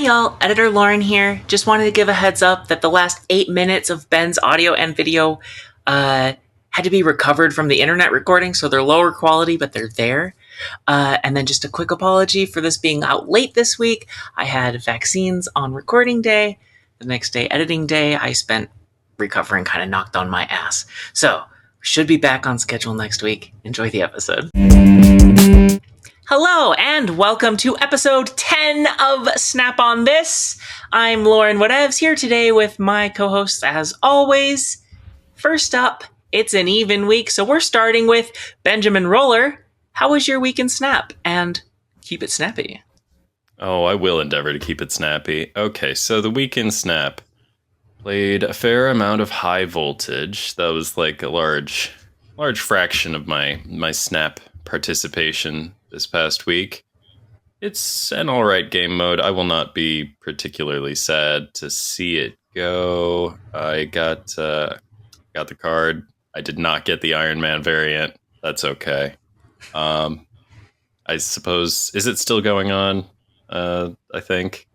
y'all, Editor Lauren here. Just wanted to give a heads up that the last 8 minutes of Ben's audio and video had to be recovered from the internet recording, so they're lower quality, but they're there. And then just a quick apology for this being out late this week. I had vaccines on recording day. The next day, editing day, I spent recovering, kind of knocked on my ass. So, we should be back on schedule next week. Enjoy the episode. Hello, and welcome to episode 10 of Snap on This. I'm LaurenWhatevs, here today with my co-hosts as always. First up, it's an even week, so we're starting with Benjamin Roller. How was your week in Snap? And keep it snappy. Oh, I will endeavor to keep it snappy. Okay, so the week in Snap played a fair amount of high voltage. That was like a large fraction of my Snap participation this past week. It's an alright game mode. I will not be particularly sad to see it go. I got the card. I did not get the Iron Man variant. That's okay. I suppose, is it still going on? I think,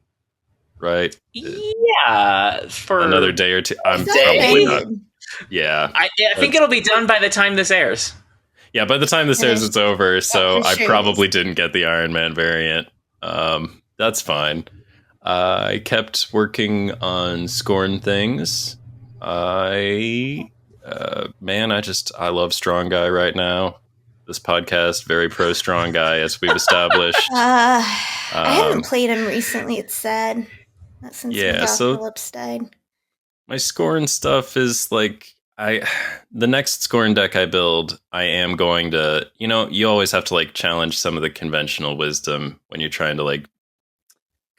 right? Yeah, for another day or two. I'm day? Probably not. Yeah, I think it'll be done by the time this airs. Yeah, by the time this airs, it's over. So I probably didn't get the Iron Man variant. That's fine. I kept working on Scorn things. I love Strong Guy right now. This podcast, very pro Strong Guy, as we've established. I haven't played him recently. It's sad. Not since Phillips died. My Scorn stuff is like, the next Scorn deck I build, I am going to, you always have to like challenge some of the conventional wisdom when you're trying to like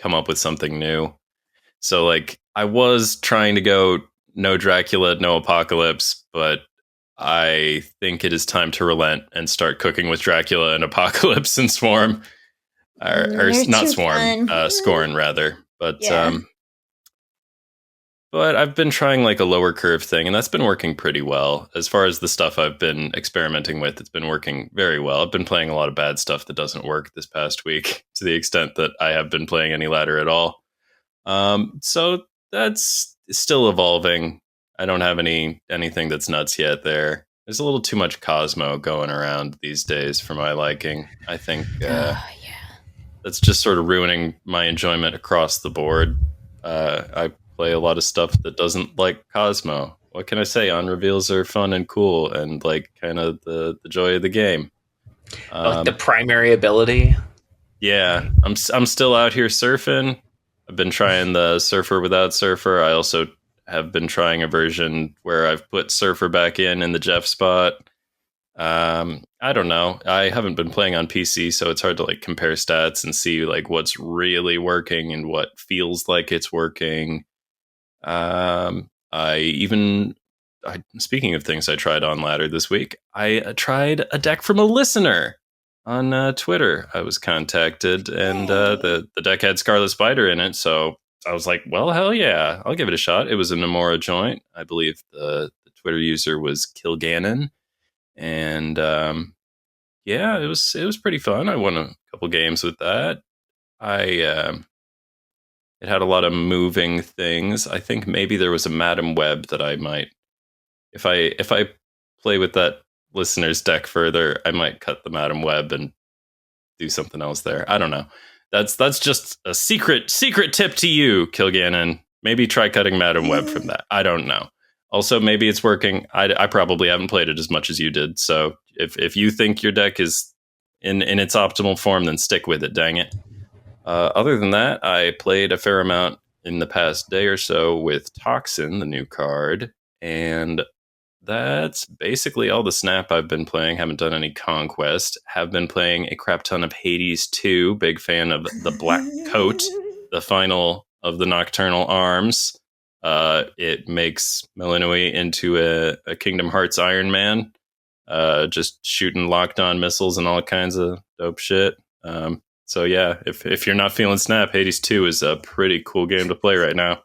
come up with something new. So like I was trying to go no Dracula, no Apocalypse, but I think it is time to relent and start cooking with Dracula and Apocalypse and Swarm. Or not Swarm, Scorn rather. But yeah. But I've been trying like a lower curve thing, and that's been working pretty well. As far as the stuff I've been experimenting with, it's been working very well. I've been playing a lot of bad stuff that doesn't work this past week, to the extent that I have been playing any ladder at all. So that's still evolving. I don't have anything that's nuts yet there. There's a little too much Cosmo going around these days for my liking. I think that's just sort of ruining my enjoyment across the board. I play a lot of stuff that doesn't like Cosmo. What can I say? On reveals are fun and cool and like kind of the joy of the game. Like the primary ability. Yeah, I'm still out here surfing. I've been trying the Surfer without Surfer. I also have been trying a version where I've put Surfer back in the Jeff spot. I don't know. I haven't been playing on PC, so it's hard to like compare stats and see like what's really working and what feels like it's working. Speaking of things I tried on ladder this week, I tried a deck from a listener on Twitter. I was contacted, and the deck had Scarlet Spider in it, so I was like, well, hell yeah, I'll give it a shot. It was a Namora joint. I believe the Twitter user was Kilgannon, and yeah, it was pretty fun. I won a couple games with that. It had a lot of moving things. I think maybe there was a Madam Web that I might, if I play with that listener's deck further, I might cut the Madam Web and do something else there. I don't know. That's just a secret tip to you, Kilgannon. Maybe try cutting Madam Web from that. I don't know. Also, maybe it's working. I probably haven't played it as much as you did. So if you think your deck is in its optimal form, then stick with it, dang it. Other than that, I played a fair amount in the past day or so with Toxin, the new card, and that's basically all the Snap I've been playing. Haven't done any Conquest. Have been playing a crap ton of Hades 2. Big fan of the Black Coat, the final of the Nocturnal Arms. It makes Melanoi into a Kingdom Hearts Iron Man, just shooting locked-on missiles and all kinds of dope shit. So yeah, if you're not feeling Snap, Hades 2 is a pretty cool game to play right now.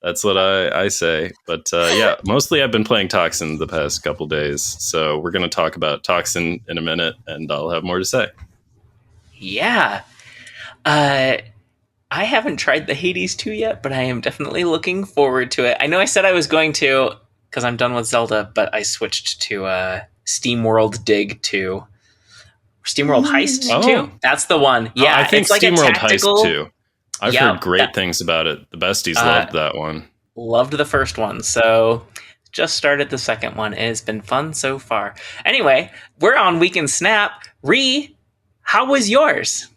That's what I say. But yeah, mostly I've been playing Toxin the past couple days. So we're going to talk about Toxin in a minute, and I'll have more to say. Yeah. I haven't tried the Hades 2 yet, but I am definitely looking forward to it. I know I said I was going to, because I'm done with Zelda, but I switched to SteamWorld Dig 2. SteamWorld Heist 2? That's the one. Yeah, I think it's like SteamWorld a tactical... Heist 2. I've heard great things about it. The besties loved that one. Loved the first one, so just started the second one. It has been fun so far. Anyway, we're on Weekend Snap. Ree, how was yours?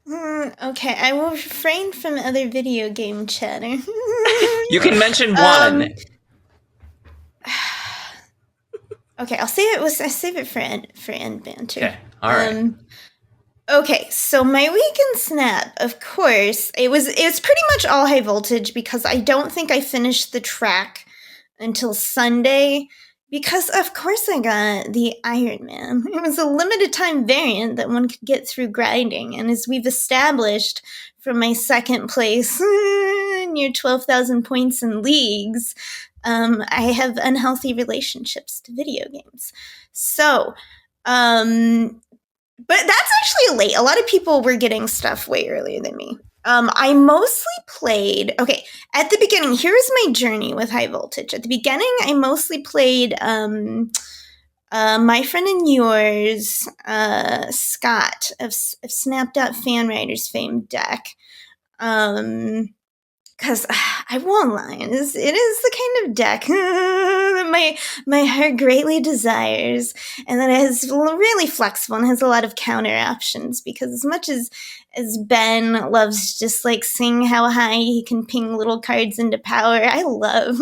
Okay, I will refrain from other video game chatter. You can mention one. Okay, I'll save it for end banter. Okay, all right. Okay, so my Weekend Snap, of course, it was pretty much all high voltage because I don't think I finished the track until Sunday. Because, of course, I got the Iron Man. It was a limited time variant that one could get through grinding. And as we've established from my second place, near 12,000 points in leagues, I have unhealthy relationships to video games. So, but that's actually late. A lot of people were getting stuff way earlier than me. I mostly played... Okay, at the beginning, here's my journey with high voltage. At the beginning, I mostly played my friend and yours, Scott, of Snap.FanWriters fame deck. Because I won't lie, it is the kind of deck that my heart greatly desires, and that it is really flexible and has a lot of counter options. Because as much as Ben loves just like seeing how high he can ping little cards into power, I love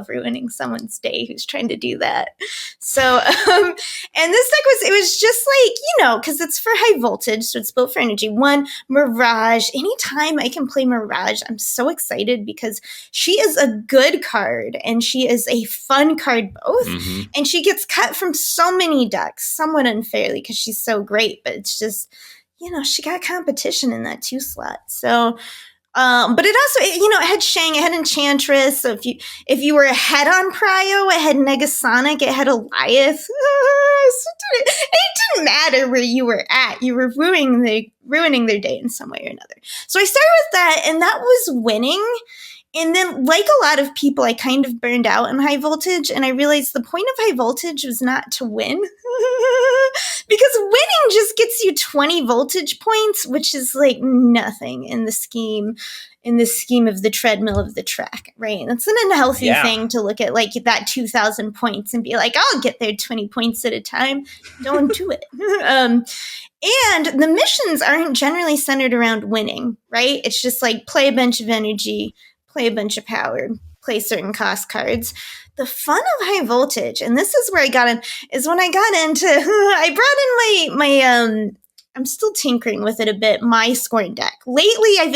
ruining someone's day who's trying to do that. So, and this deck was just like, because it's for high voltage, so it's built for energy. One, Mirage. Anytime I can play Mirage, I'm so excited because she is a good card and she is a fun card both. Mm-hmm. And she gets cut from so many decks, somewhat unfairly because she's so great, but it's just, she got competition in that 2 slot. So, but it also, it had Shang, it had Enchantress. So if you were ahead on Prio, it had Negasonic, it had Eliath. So it didn't matter where you were at. You were ruining their day in some way or another. So I started with that, and that was winning. And then, like a lot of people, I kind of burned out in high voltage, and I realized the point of high voltage was not to win. Because winning just gets you 20 voltage points, which is like nothing in the scheme of the treadmill of the track, right? That's an unhealthy thing to look at, like that 2,000 points and be like, I'll get there 20 points at a time. Don't do it. And the missions aren't generally centered around winning, right? It's just like play a bunch of energy, play a bunch of power, play certain cost cards. The fun of high voltage, and this is where I got in, is when I got into, I brought in my I'm still tinkering with it a bit, my Scorn deck. Lately, I've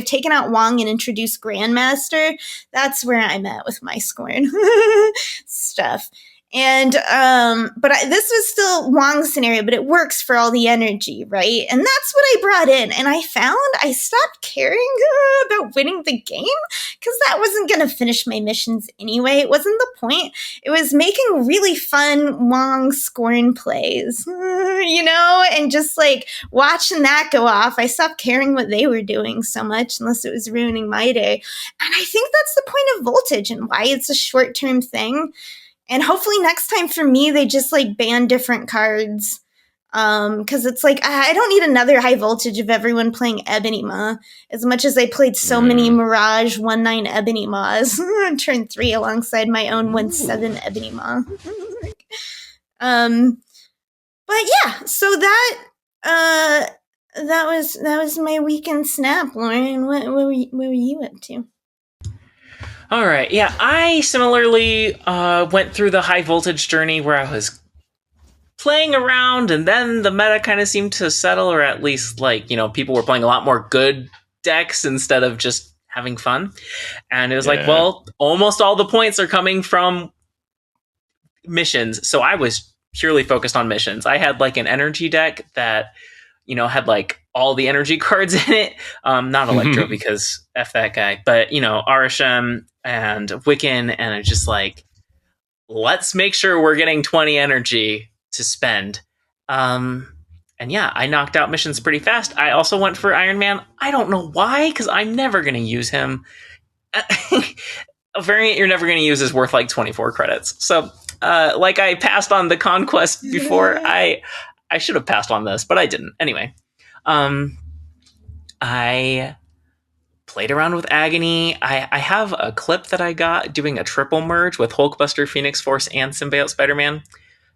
taken out Wong and introduced Grandmaster. That's where I'm at with my Scorn stuff. And, this was still Wong's scenario, but it works for all the energy, right? And that's what I brought in. And I found I stopped caring about winning the game because that wasn't going to finish my missions anyway. It wasn't the point. It was making really fun Wong Scorn plays, and just like watching that go off. I stopped caring what they were doing so much unless it was ruining my day. And I think that's the point of voltage and why it's a short-term thing. And hopefully next time for me, they just like ban different cards. Because it's like, I don't need another high voltage of everyone playing Ebony Maw. As much as I played so many Mirage 1/9 Ebony Maws on turn 3 alongside my own 1/7 Ebony Maw. But yeah, so that was my weekend snap, Lauren. What were you up to? All right. Yeah, I similarly went through the high voltage journey where I was playing around, and then the meta kind of seemed to settle, or at least people were playing a lot more good decks instead of just having fun. And it was like, well, almost all the points are coming from missions. So I was purely focused on missions. I had like an energy deck that had like all the energy cards in it. Not Electro because F that guy, but Arishem and Wiccan, and it's just like, let's make sure we're getting 20 energy to spend. And yeah, I knocked out missions pretty fast. I also went for Iron Man. I don't know why, because I'm never going to use him. A variant you're never going to use is worth like 24 credits. So, like I passed on the Conquest before, I should have passed on this, but I didn't. Anyway, I played around with Agony. I have a clip that I got doing a triple merge with Hulkbuster, Phoenix Force, and Symbiote Spider-Man.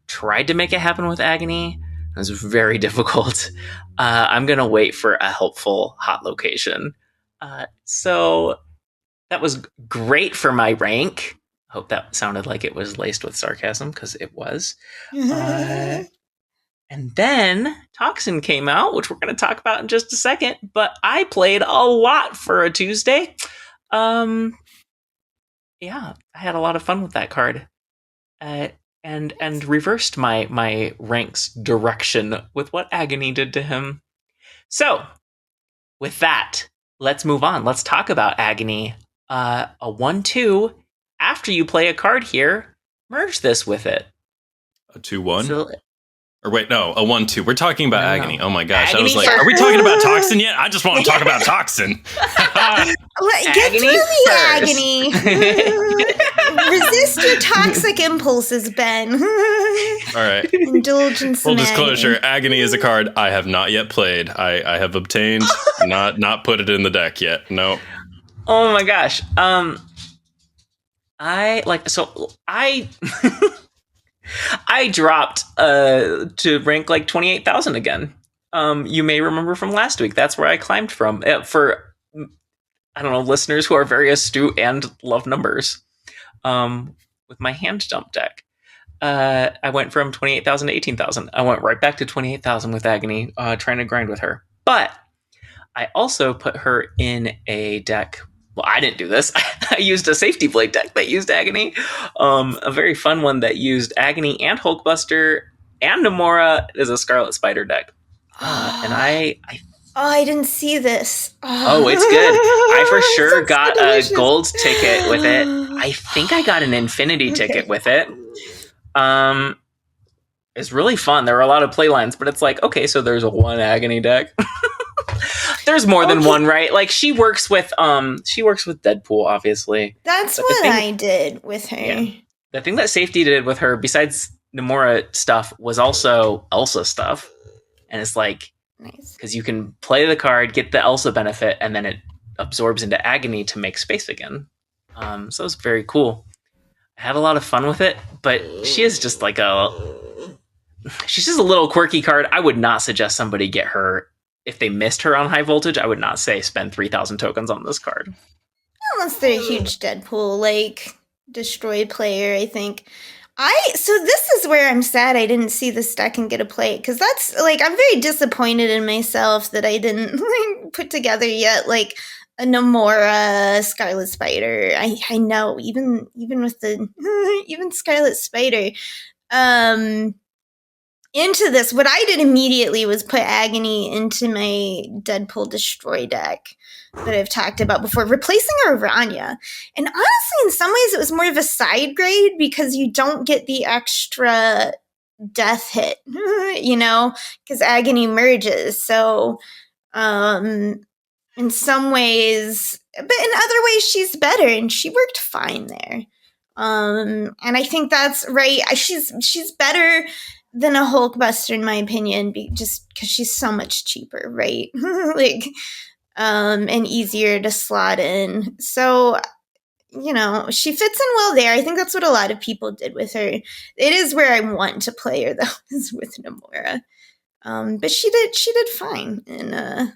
Tried to make it happen with Agony. It was very difficult. I'm going to wait for a helpful hot location. So that was great for my rank. Hope that sounded like it was laced with sarcasm, because it was. And then Toxin came out, which we're going to talk about in just a second. But I played a lot for a Tuesday. Yeah, I had a lot of fun with that card. And reversed my rank's direction with what Agony did to him. So, with that, let's move on. Let's talk about Agony. A 1/2. After you play a card here, merge this with it. A 2/1? So, or wait, no, a 1/2. We're talking about Agony. Oh my gosh. Agony I was like, first. are we talking about Toxin yet? I just want to talk about Toxin. Get through the agony. Resist your toxic impulses, Ben. All right. Indulge in some Full disclosure, agony. Agony is a card I have not yet played. I have obtained, not put it in the deck yet. No. Oh my gosh. I dropped to rank like 28,000 again. You may remember from last week. That's where I climbed from. For, I don't know, listeners who are very astute and love numbers. With my hand dump deck. I went from 28,000 to 18,000. I went right back to 28,000 with Agony, trying to grind with her. But I also put her in a deck. Well, I didn't do this. I used a Safety Blade deck that used Agony. A very fun one that used Agony and Hulkbuster and Namora. Is a Scarlet Spider deck. And I didn't see this. Oh, it's good. I for sure Sounds got so a delicious. gold ticket with it. I think I got an infinity ticket with it. It's really fun. There were a lot of play lines, but it's like, okay, so there's a one Agony deck. There's more than one, right? Like she works with Deadpool, obviously. That's But what I did with her. Yeah. The thing that Safety did with her, besides Namora stuff, was also Elsa stuff. And it's like, Nice. because you can play the card, get the Elsa benefit, and then it absorbs into Agony to make space again. So it's very cool. I had a lot of fun with it, but she is just like she's just a little quirky card. I would not suggest somebody get her if they missed her on High Voltage. I would not say spend 3,000 tokens on this card. Unless they're a huge Deadpool, like, destroy player, I think. So this is where I'm sad I didn't see this deck and get a play, because that's, like, I'm very disappointed in myself that I didn't put together yet, like, a Namora, Scarlet Spider. I know, even with the, even Scarlet Spider, into this, what I did immediately was put Agony into my Deadpool Destroy deck that I've talked about before, replacing Aranya. And honestly, in some ways, it was more of a side grade because you don't get the extra death hit, because Agony merges. So, in some ways, but in other ways, she's better, and she worked fine there. And I think that's right. She's better than a Hulkbuster, in my opinion, just because she's so much cheaper, right? Like, and easier to slot in. So, she fits in well there. I think that's what a lot of people did with her. It is where I want to play her, though, is with Namora. But she did fine, and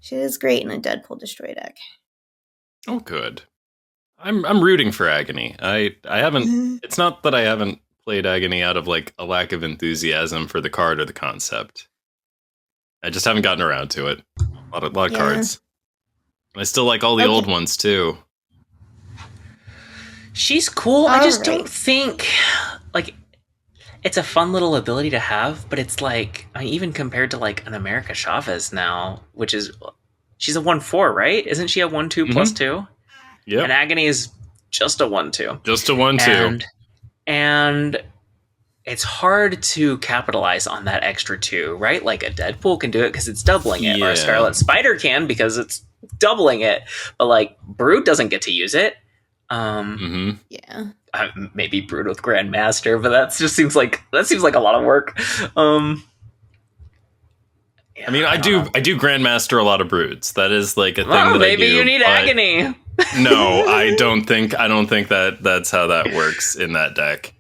she is great in a Deadpool Destroy deck. Oh, good. I'm rooting for Agony. I haven't. It's not that I haven't played Agony out of like a lack of enthusiasm for the card or the concept. I just haven't gotten around to it. A lot of cards. I still like all the old ones too. She's cool. I just don't think like it's a fun little ability to have, but it's like, I mean, even compared to like an America Chavez now, which is she's a 1/4, right? Isn't she a 1/2 +2? Yeah. And Agony is just a 1/2. Just a 1/2. And it's hard to capitalize on that extra 2, right? Like a Deadpool can do it because it's doubling it, or a Scarlet Spider can because it's doubling it. But like Brood doesn't get to use it. Yeah. Maybe Brood with Grandmaster, but that just seems like a lot of work. Yeah, I mean, I do Grandmaster a lot of Broods. That is like a thing that maybe I do. You need Agony. No, I don't think that's how that works in that deck,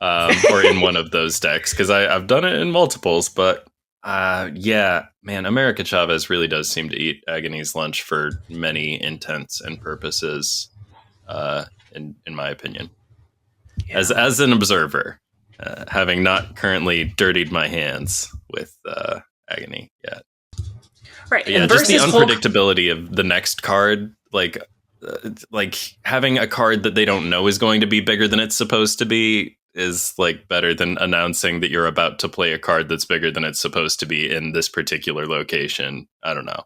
or in one of those decks, because I've done it in multiples. But yeah, man, America Chavez really does seem to eat Agony's lunch for many intents and purposes, in my opinion, as an observer, having not currently dirtied my hands with Agony yet. Right. But yeah, just the unpredictability of the next card, like having a card that they don't know is going to be bigger than it's supposed to be is like better than announcing that you're about to play a card that's bigger than it's supposed to be in this particular location. I don't know.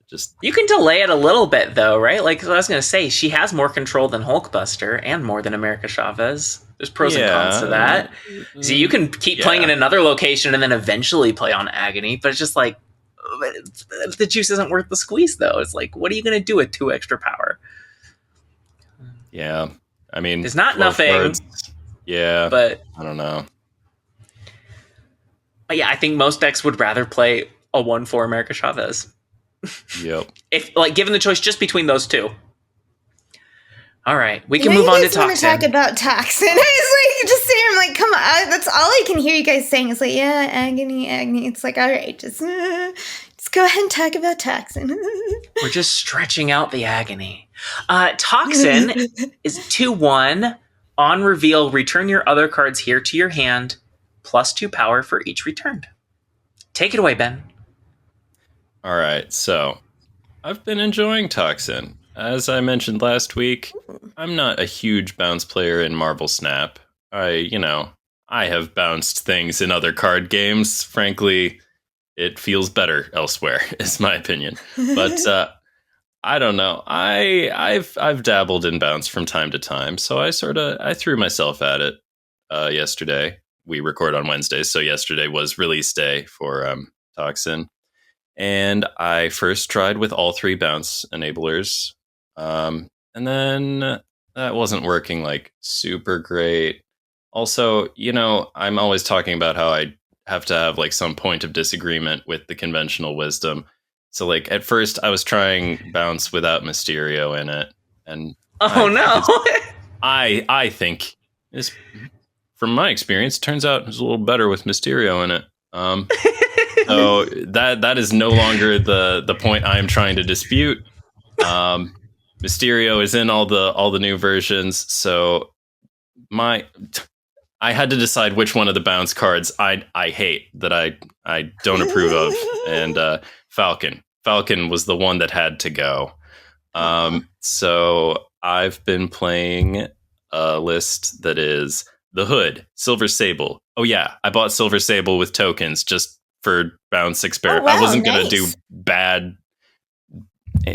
Just you can delay it a little bit though, right? Like I was going to say, she has more control than Hulkbuster and more than America Chavez. There's pros and cons to that. So you can keep playing in another location and then eventually play on Agony, but it's just like the juice isn't worth the squeeze though. It's like, what are you going to do with 2 extra power? Yeah. I mean, it's not nothing. Cards. Yeah. But I don't know. Yeah, I think most decks would rather play a 1/4 America Chavez. Yep. If like given the choice just between those 2. All right, we can move on to Toxin. I want to talk about Toxin. I was like, just sitting here, I'm like, come on. That's all I can hear you guys saying is like, yeah, Agony. It's like, all right, just go ahead and talk about Toxin. We're just stretching out the Agony. Toxin is 2/1. On reveal, return your other cards here to your hand, plus 2 power for each returned. Take it away, Ben. All right, so I've been enjoying Toxin. As I mentioned last week, I'm not a huge bounce player in Marvel Snap. I have bounced things in other card games. Frankly, it feels better elsewhere, is my opinion. But I don't know. I've dabbled in bounce from time to time, so I threw myself at it yesterday. We record on Wednesdays, so yesterday was release day for Toxin. And I first tried with all 3 bounce enablers. And then that wasn't working like super great. Also, I'm always talking about how I have to have like some point of disagreement with the conventional wisdom. So like at first I was trying bounce without Mysterio in it. And I think this, from my experience, turns out it's a little better with Mysterio in it. So that is no longer the point I am trying to dispute. Mysterio is in all the new versions, so I had to decide which one of the bounce cards I hate, that I don't approve of, and Falcon was the one that had to go. So I've been playing a list that is the Hood, Silver Sable. Oh yeah, I bought Silver Sable with tokens just for bounce experiment. I wasn't gonna do bad.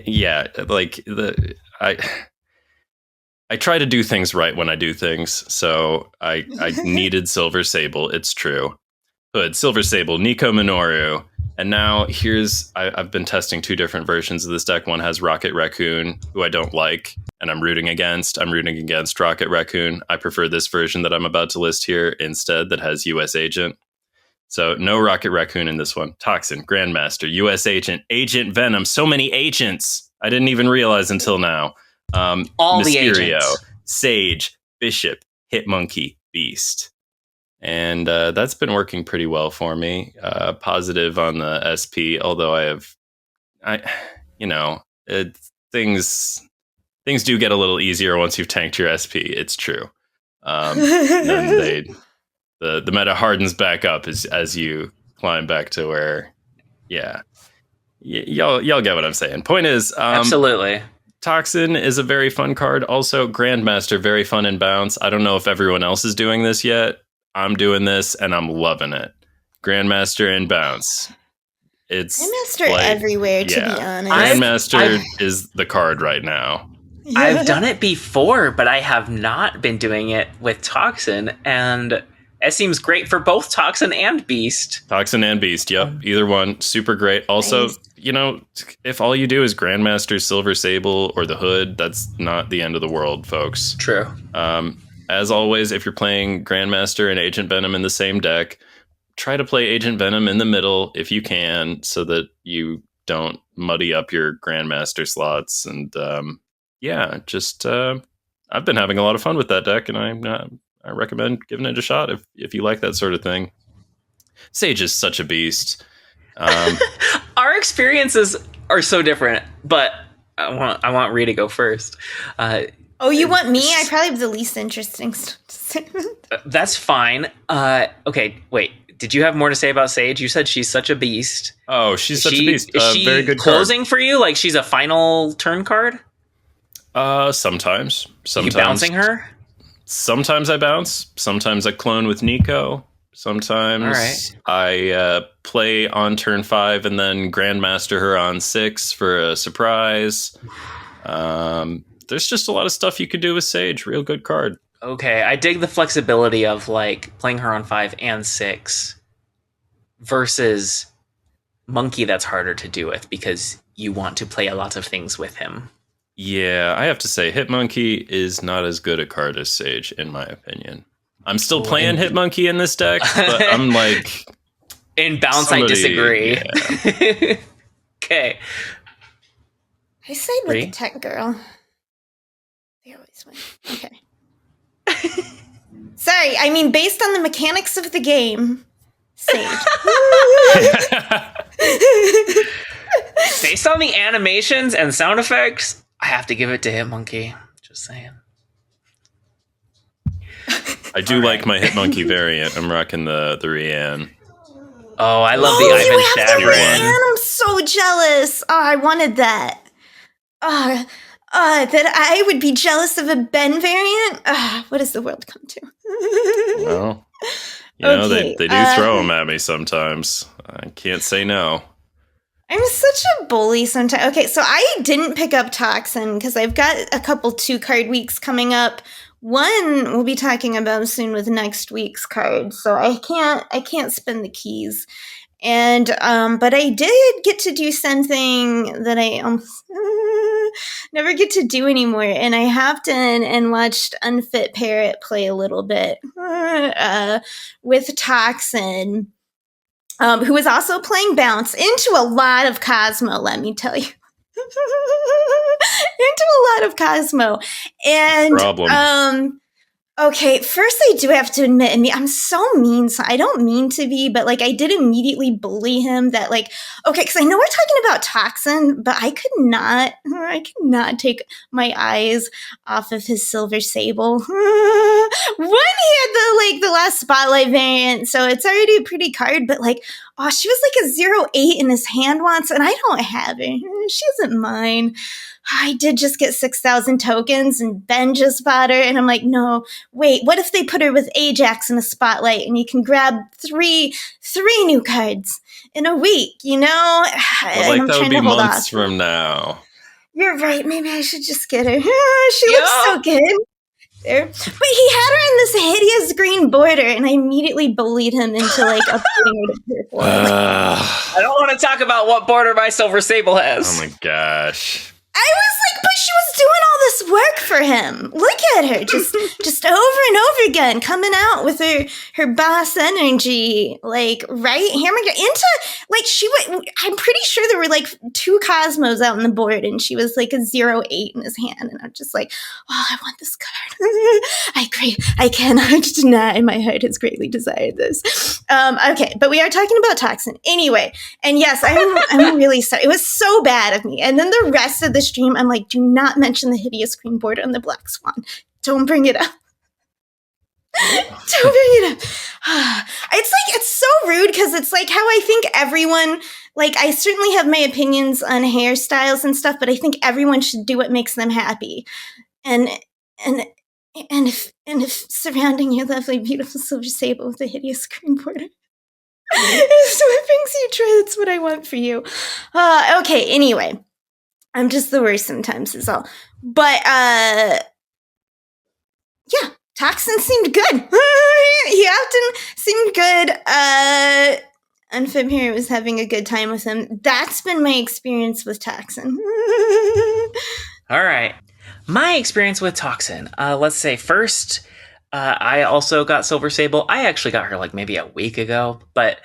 Yeah, like I try to do things right when I do things, so I needed Silver Sable. It's true. Hood, Silver Sable, Nico Minoru, and now I've been testing 2 different versions of this deck. One has Rocket Raccoon, who I don't like, and I'm rooting against. I'm rooting against Rocket Raccoon. I prefer this version that I'm about to list here instead, that has US Agent. So no Rocket Raccoon in this one. Toxin, Grandmaster, US Agent, Agent Venom. So many agents. I didn't even realize until now. All Mysterio, the agents. Sage, Bishop, Hitmonkey, Beast. And that's been working pretty well for me. Positive on the SP, although things do get a little easier once you've tanked your SP. It's true. Then the meta hardens back up as you climb back to where, y'all get what I'm saying. Point is, absolutely. Toxin is a very fun card. Also, Grandmaster, very fun in bounce. I don't know if everyone else is doing this yet. I'm doing this, and I'm loving it. Grandmaster in bounce. It's Grandmaster everywhere, to be honest. Grandmaster is the card right now. I've done it before, but I have not been doing it with Toxin, and It seems great for both Toxin and Beast. Toxin and Beast, yep. Either one, super great. Also, Nice. if all you do is Grandmaster, Silver Sable, or the Hood, that's not the end of the world, folks. True. As always, if you're playing Grandmaster and Agent Venom in the same deck, try to play Agent Venom in the middle if you can, so that you don't muddy up your Grandmaster slots. And I've been having a lot of fun with that deck, and I recommend giving it a shot if you like that sort of thing. Sage is such a beast. Our experiences are so different, but I want Rhea to go first. Oh, you want me? I probably have the least interesting stuff to say. That's fine. Okay, wait. Did you have more to say about Sage? You said she's such a beast. Oh, she's such a beast. Is she very good closing card. for you? Like she's a final turn card? Sometimes. You bouncing her? Sometimes I bounce. Sometimes I clone with Nico. Sometimes I play on turn 5 and then Grandmaster her on 6 for a surprise. There's just a lot of stuff you could do with Sage. Real good card. Okay, I dig the flexibility of like playing her on 5 and 6 versus Monkey. That's harder to do with because you want to play a lot of things with him. Yeah, I have to say, Hitmonkey is not as good a card as Sage, in my opinion. I'm still playing Hitmonkey in this deck, but I'm like... In bounce, I disagree. Yeah. Okay. I side with the tech girl. They always win. Okay. Sorry, I mean, based on the mechanics of the game, Sage. Based on the animations and sound effects, I have to give it to Hitmonkey. Just saying. I do like my Hitmonkey variant. I'm rocking the Rianne. Oh, I love the you Ivan have the Shavrin. Rianne? I'm so jealous. Oh, I wanted that. That I would be jealous of a Ben variant? What does the world come to? Well, Okay, they do throw them at me sometimes. I can't say no. I'm such a bully sometimes. Okay, so I didn't pick up Toxin because I've got a couple 2-card weeks coming up. One we'll be talking about soon with next week's card, so I can't spend the keys. And but I did get to do something that I never get to do anymore, and I hopped in and watched Unfit Parrot play a little bit with Toxin, who was also playing Bounce into a lot of Cosmo, let me tell you. Into a lot of Cosmo. And Problem. okay, first I do have to admit, I'm so mean, so I don't mean to be, but like I did immediately bully him that like, okay, because I know we're talking about Toxin, but I could not take my eyes off of his Silver Sable. One, he had the last Spotlight variant, so it's already a pretty card, but like, oh, she was like a 0-8 in his hand once, and I don't have her. She isn't mine. I did just get 6,000 tokens, and Ben just bought her, and I'm like, no, wait, what if they put her with Ajax in a Spotlight, and you can grab three new cards in a week, you know? But like, that would be months from now. You're right, maybe I should just get her. She looks so good. There. But he had her in this hideous green border, and I immediately bullied him into like upgrading her to purple. I don't want to talk about what border my Silver Sable has. Oh my gosh. I was like, but she was doing all this work for him. Look at her, just over and over again, coming out with her boss energy, like right hammering into like she would. I'm pretty sure there were like 2 Cosmos out on the board, and she was like a 0-8 in his hand, and I'm just like, oh, I want this card. I cannot deny my heart has greatly desired this. Okay, but we are talking about Toxin anyway, and yes, I'm really sorry. It was so bad of me, and then the rest of the stream, I'm like, do not mention the hideous green border on the Black Swan. Don't bring it up. Don't bring it up. It's so rude because it's like how I think everyone, like I certainly have my opinions on hairstyles and stuff, but I think everyone should do what makes them happy. And if surrounding your lovely, beautiful Silver Sable with a hideous green border is what brings you joy, that's what I want for you. Okay, anyway. I'm just the worst sometimes is all. But, yeah, Toxin seemed good. He often seemed good. Unfib here was having a good time with him. That's been my experience with Toxin. All right. My experience with Toxin. Let's say first, I also got Silver Sable. I actually got her like maybe a week ago, but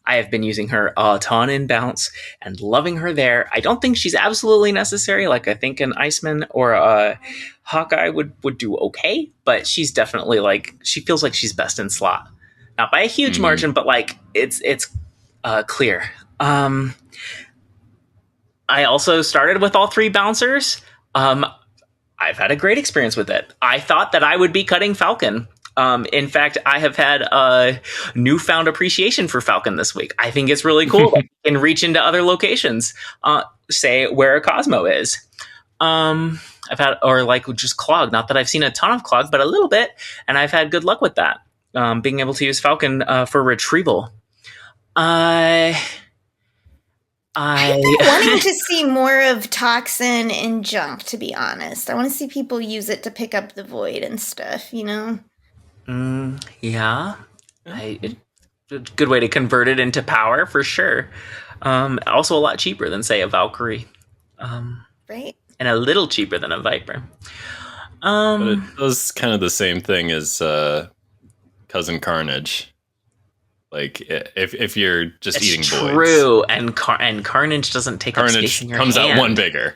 I have been using her a ton in Bounce and loving her there. I don't think she's absolutely necessary. Like I think an Iceman or a Hawkeye would do okay, but she's definitely like, she feels like she's best in slot. Not by a huge margin, but like it's clear. I also started with all 3 bouncers. I've had a great experience with it. I thought that I would be cutting Falcon. In fact, I have had a newfound appreciation for Falcon this week. I think it's really cool that you can reach into other locations, say where a Cosmo is. I've had, or like just Clog. Not that I've seen a ton of Clog, but a little bit, and I've had good luck with that. Being able to use Falcon for retrieval. I've been wanting to see more of Toxin and Junk, to be honest. I want to see people use it to pick up the void and stuff, you know? Yeah. It's a good way to convert it into power, for sure. Also a lot cheaper than, say, a Valkyrie. Right. And a little cheaper than a Viper. But it does kind of the same thing as Cousin Carnage. Like if you're just eating voids. True, and Carnage doesn't take up space in your comes hand. out one bigger.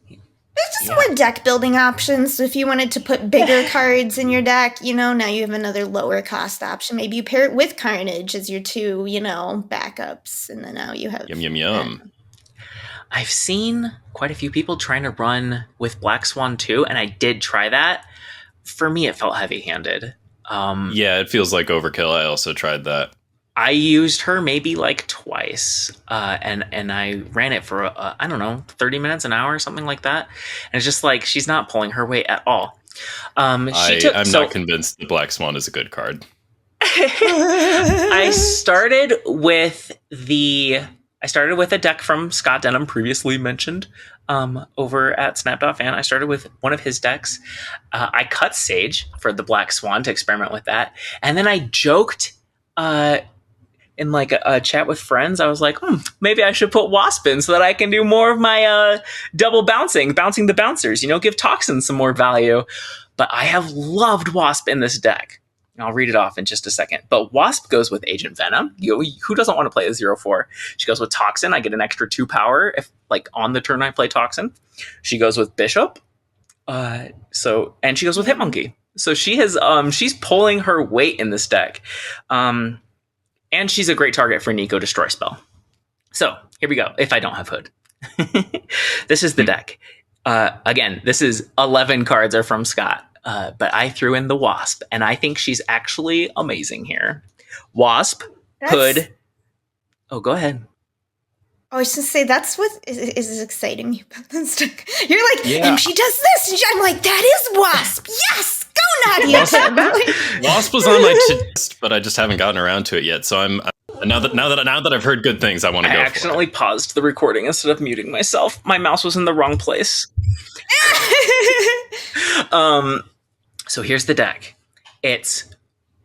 There's just more deck building options. So if you wanted to put bigger cards in your deck, you know, now you have another lower cost option. Maybe you pair it with Carnage as your 2, you know, backups, and then now you have Yum. I've seen quite a few people trying to run with Black Swan too, and I did try that. For me, it felt heavy-handed. Yeah, it feels like overkill. I also tried that. I used her maybe like twice, and I ran it for, I don't know, 30 minutes, an hour, something like that. And it's just like, she's not pulling her weight at all. I'm not convinced the Black Swan is a good card. I started with a deck from Scott Denham, previously mentioned, over at Snap.fan. I started with one of his decks. I cut Sage for the Black Swan to experiment with that. And then I joked, in like a chat with friends, I was like, maybe I should put Wasp in so that I can do more of my double bouncing the bouncers, you know, give Toxin some more value. But I have loved Wasp in this deck. I'll read it off in just a second. But Wasp goes with Agent Venom. Who doesn't want to play a 0/4? She goes with Toxin. I get an extra 2 power if, like, on the turn I play Toxin. She goes with Bishop. And she goes with Hitmonkey. So she has she's pulling her weight in this deck. And she's a great target for Nico Destroy Spell. So here we go. If I don't have Hood. This is the deck. Again, this is 11 cards are from Scott. But I threw in the Wasp, and I think she's actually amazing here. Wasp, Hood. Oh, go ahead. I was just say that's what is exciting me about this deck. You're like, and she does this, and I'm like, that is Wasp. Yes, go Nadia. Wasp was on my list, but I just haven't gotten around to it yet. So I'm now that I've heard good things, I want to go. I accidentally paused the recording instead of muting myself. My mouse was in the wrong place. So here's the deck. It's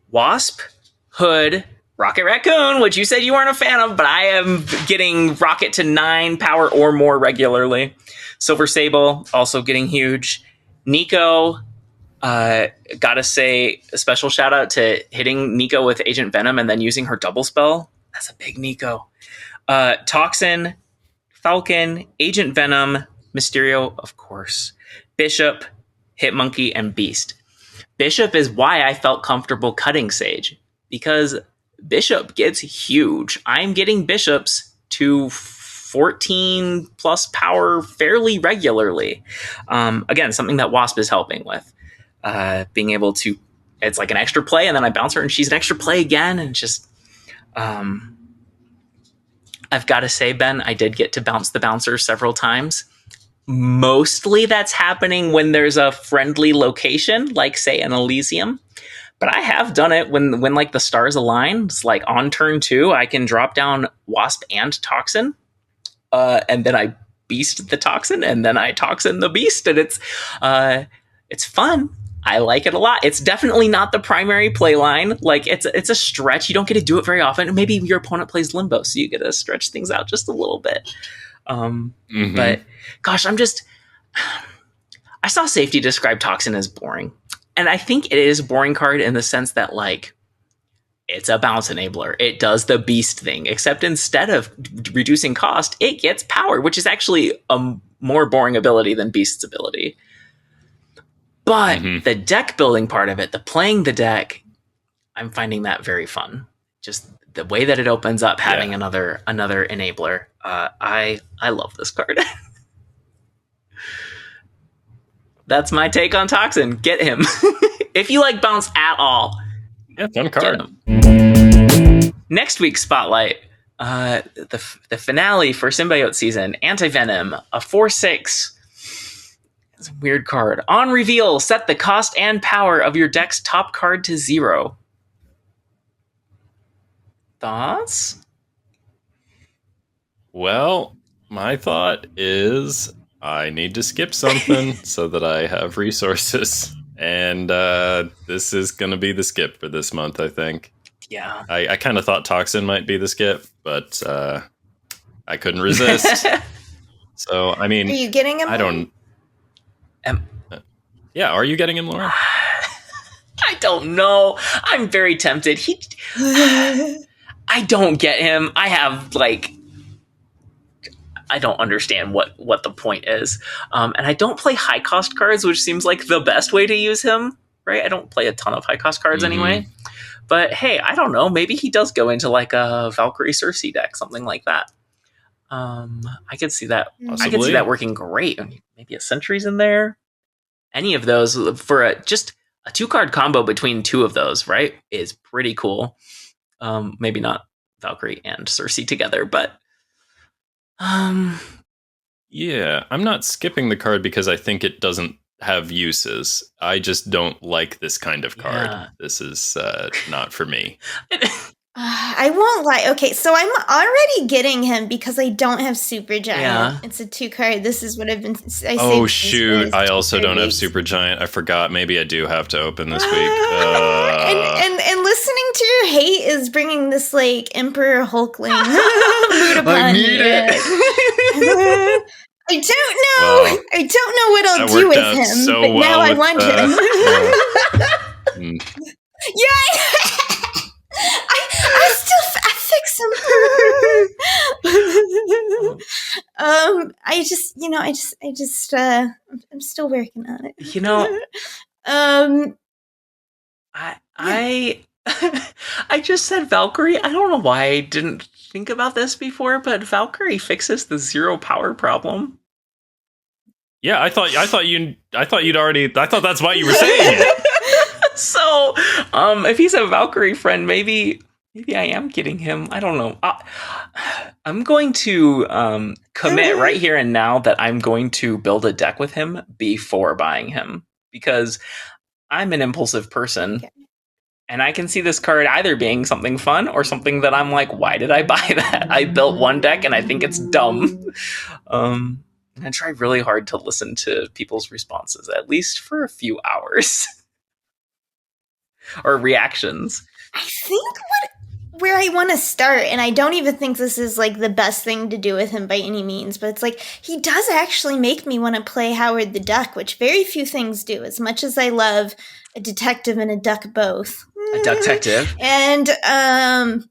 Wasp, Hood, Rocket Raccoon, which you said you weren't a fan of, but I am getting Rocket to 9 power or more regularly. Silver Sable, also getting huge. Nico, gotta say a special shout out to hitting Nico with Agent Venom and then using her double spell. That's a big Nico. Toxin, Falcon, Agent Venom, Mysterio, of course, Bishop, Hitmonkey, and Beast. Bishop is why I felt comfortable cutting Sage, because Bishop gets huge. I'm getting Bishops to 14 plus power fairly regularly. Again, something that Wasp is helping with. Being able to, it's like an extra play, and then I bounce her, and she's an extra play again, and just... I've got to say, Ben, I did get to bounce the bouncer several times. Mostly that's happening when there's a friendly location, like, say, an Elysium. But I have done it when like the stars align. It's like on turn 2, I can drop down Wasp and Toxin, and then I beast the Toxin, and then I Toxin the Beast, and it's fun. I like it a lot. It's definitely not the primary play line. Like, it's a stretch. You don't get to do it very often. Maybe your opponent plays Limbo, so you get to stretch things out just a little bit. But gosh, I saw Safety describe Toxin as boring. And I think it is a boring card in the sense that, like, it's a bounce enabler. It does the beast thing, except instead of reducing cost, it gets power, which is actually a more boring ability than Beast's ability. But the deck building part of it, the playing the deck, I'm finding that very fun. Just the way that it opens up, having another enabler. I love this card. That's my take on Toxin. Get him. If you like bounce at all, yeah, fun card. Next week's spotlight, the finale for Symbiote season, Anti-Venom, a 4/6. It's a weird card. On reveal, set the cost and power of your deck's top card to 0. Thoughts? Well, my thought is I need to skip something so that I have resources. And this is going to be the skip for this month, I think. Yeah. I kind of thought Toxin might be the skip, but I couldn't resist. So, I mean... Are you getting him? I don't... yeah, are you getting him, Lauren? I don't know. I'm very tempted. I don't get him. I have, like... I don't understand what the point is. And I don't play high-cost cards, which seems like the best way to use him, right? I don't play a ton of high-cost cards anyway. But hey, I don't know. Maybe he does go into like a Valkyrie Cersei deck, something like that. I could see that. Possibly. I could see that working great. Maybe a Sentry's in there. Any of those for just a 2-card combo between 2 of those, right, is pretty cool. Maybe not Valkyrie and Cersei together, but yeah, I'm not skipping the card because I think it doesn't have uses. I just don't like this kind of card. Yeah. This is not for me. I won't lie. Okay, so I'm already getting him because I don't have Supergiant. Yeah. It's a 2-card. This is what I've been... Oh, shoot. I also don't have Supergiant. I forgot. Maybe I do have to open this week. And listening to your hate is bringing this, like, Emperor Hulkling mood upon I need it. I don't know. Well, I don't know what I'll do with him, so but now I with, want him. Yeah, I still fix him. I'm still working on it. You know, I just said Valkyrie. I don't know why I didn't think about this before, but Valkyrie fixes the 0 power problem. Yeah, I thought that's why you were saying it. So, if he's a Valkyrie friend, maybe I am getting him. I don't know. I'm going to commit right here and now that I'm going to build a deck with him before buying him, because I'm an impulsive person. Okay. And I can see this card either being something fun or something that I'm like, why did I buy that? I built one deck and I think it's dumb. And I try really hard to listen to people's responses, at least for a few hours. Or reactions. I think where I want to start, and I don't even think this is like the best thing to do with him by any means, but it's like he does actually make me want to play Howard the Duck, which very few things do. As much as I love a detective and a duck both. A duck detective. And a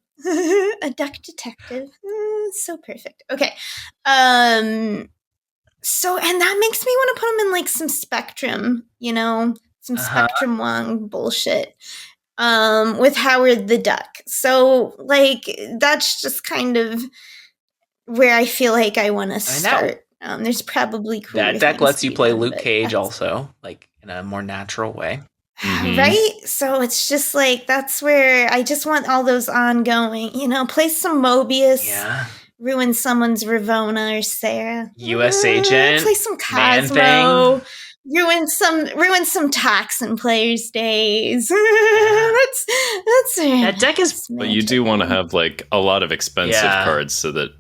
duck detective. So perfect. Okay. So, and that makes me want to put him in like some Spectrum, some Spectrum Wong bullshit. With Howard the Duck. So, like, that's just kind of where I feel like I want to start. There's probably cooler that deck lets you play beyond, Luke Cage also, like, in a more natural way. Right? So it's just like, that's where I just want all those ongoing, play some Mobius. Yeah. Ruin someone's Ravona or Sarah. US Agent. Play some Cosmo. Ruin some Toxin players' days. that's that deck is. But you do want to have like a lot of expensive cards so that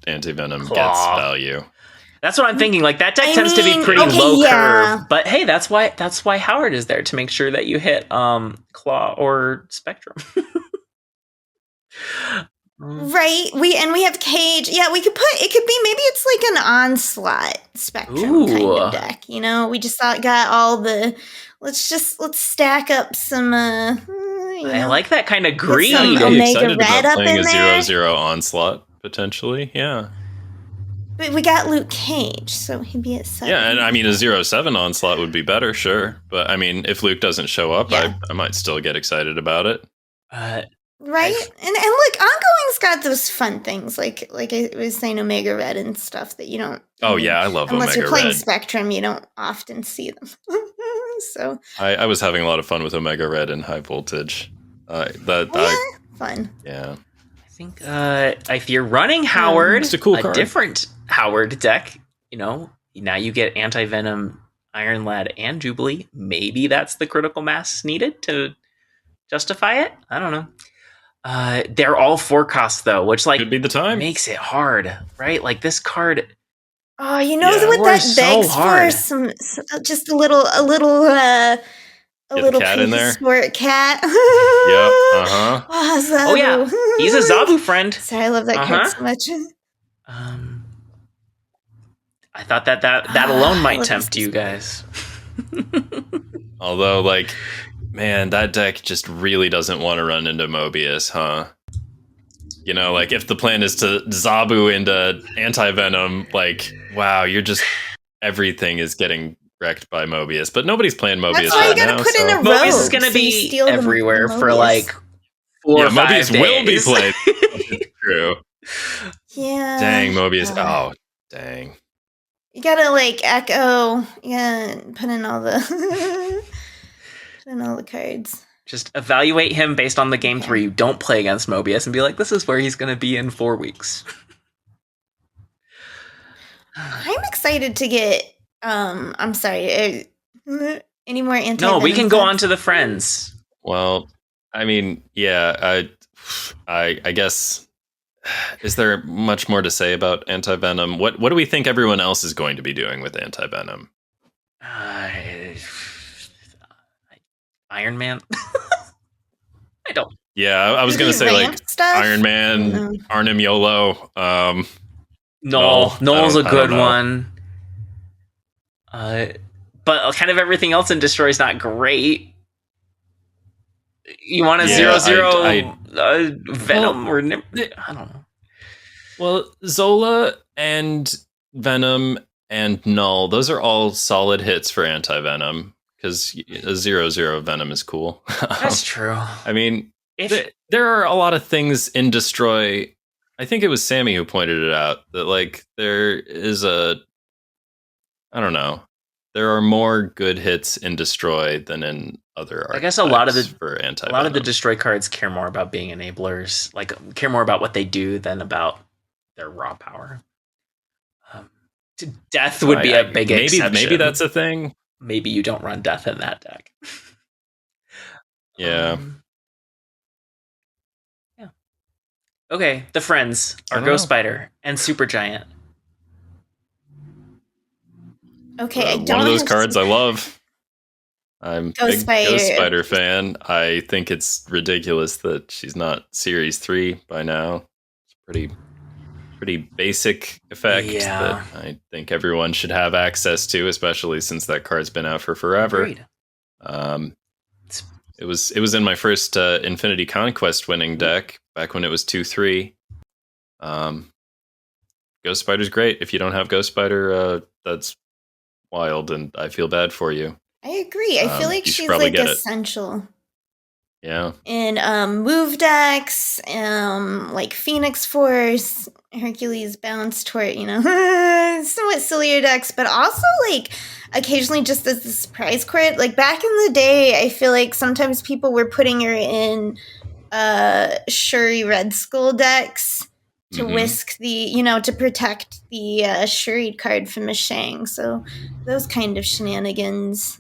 Anti-Venom gets value. That's what I'm thinking. Like that deck I tends to be mean, pretty okay, low yeah. curve, but hey, that's why Howard is there to make sure that you hit Claw or Spectrum. Right. We have Cage. Yeah, we could put it could be maybe it's like an Onslaught Spectrum kind Ooh. of deck. You know, we just got all the let's stack up some I like that kind of some greed. I'd be Omega excited Red about up playing in a there. 0/0 Onslaught, potentially. Yeah. But we got Luke Cage, so he'd be at 7. Yeah, and I mean, a 0/7 Onslaught would be better, sure. But I mean, if Luke doesn't show up, Yeah. I might still get excited about it. Right? And look, Ongoing's got those fun things, like I was saying, Omega Red and stuff that you don't. Oh, yeah, I love unless Omega you're playing Red. Spectrum, you don't often see them. So I was having a lot of fun with Omega Red and High Voltage. Fun. Yeah. I think if you're running Howard, It's a cool card. different Howard deck, you know, now you get Anti-Venom, Iron Lad, and Jubilee. Maybe that's the critical mass needed to justify it. I don't know. They're all 4 costs though, which like Could be the time. makes it hard, right? Like this card. Oh, you know Yeah. what that So begs hard. for? Some just a little cat in there? sport cat. Yep. Uh-huh. Oh yeah, he's a Zabu friend. Sorry, I love that card so much. I thought that alone I might love tempt this you guys. Although, like, man, that deck just really doesn't want to run into Mobius, huh? You know, like, if the plan is to Zabu into Anti-Venom, like, wow, you're just... Everything is getting wrecked by Mobius. But nobody's playing Mobius That's why you right gotta now. put in a rogue. Mobius is going so to you be steal the everywhere for Mobius. like 4 or 5 Mobius days. will be played. That's true. Yeah. Dang, Mobius. Oh, dang. You gotta like echo. Yeah, put in all the cards. Just evaluate him based on the games where you don't play against Mobius and be like, this is where he's going to be in 4 weeks. I'm excited to get. I'm sorry. Any more anti? No, we can go on to the friends. Well, I mean, yeah, I guess. Is there much more to say about Anti-Venom? What do we think everyone else is going to be doing with Anti-Venom? Iron Man. I don't. Yeah, I was going to say like stuff? Iron Man, Arnim Yolo. Null's a good one. But kind of everything else in Destroy is not great. You want a 0/0 Venom or I don't know. Well, Zola and Venom and Null, those are all solid hits for Anti-Venom because a 0/0 Venom is cool. That's true. I mean, there are a lot of things in Destroy. I think it was Sammy who pointed it out that like there is I don't know. There are more good hits in Destroy than in other archetypes. I guess a lot of the Destroy cards care more about being enablers, like care more about what they do than about their raw power. Death would be a big exception. Maybe that's a thing. Maybe you don't run Death in that deck. Yeah. Yeah. Okay, the friends are Ghost-Spider and Supergiant. Okay, I don't. One of those cards I love. I'm a big Ghost-Spider fan. I think it's ridiculous that she's not Series 3 by now. It's pretty basic effect that I think everyone should have access to, especially since that card's been out for forever. Agreed. It was in my first Infinity Conquest winning deck back when it was 2/3. Ghost-Spider's great. If you don't have Ghost-Spider, that's wild, and I feel bad for you. I agree. I feel like she's like essential. Yeah. In move decks, like Phoenix Force, Hercules Balance Tort, somewhat sillier decks, but also like occasionally just as a surprise card. Like back in the day, I feel like sometimes people were putting her in Shuri Red Skull decks to whisk the, to protect the Shuri card from a Shang. So those kind of shenanigans.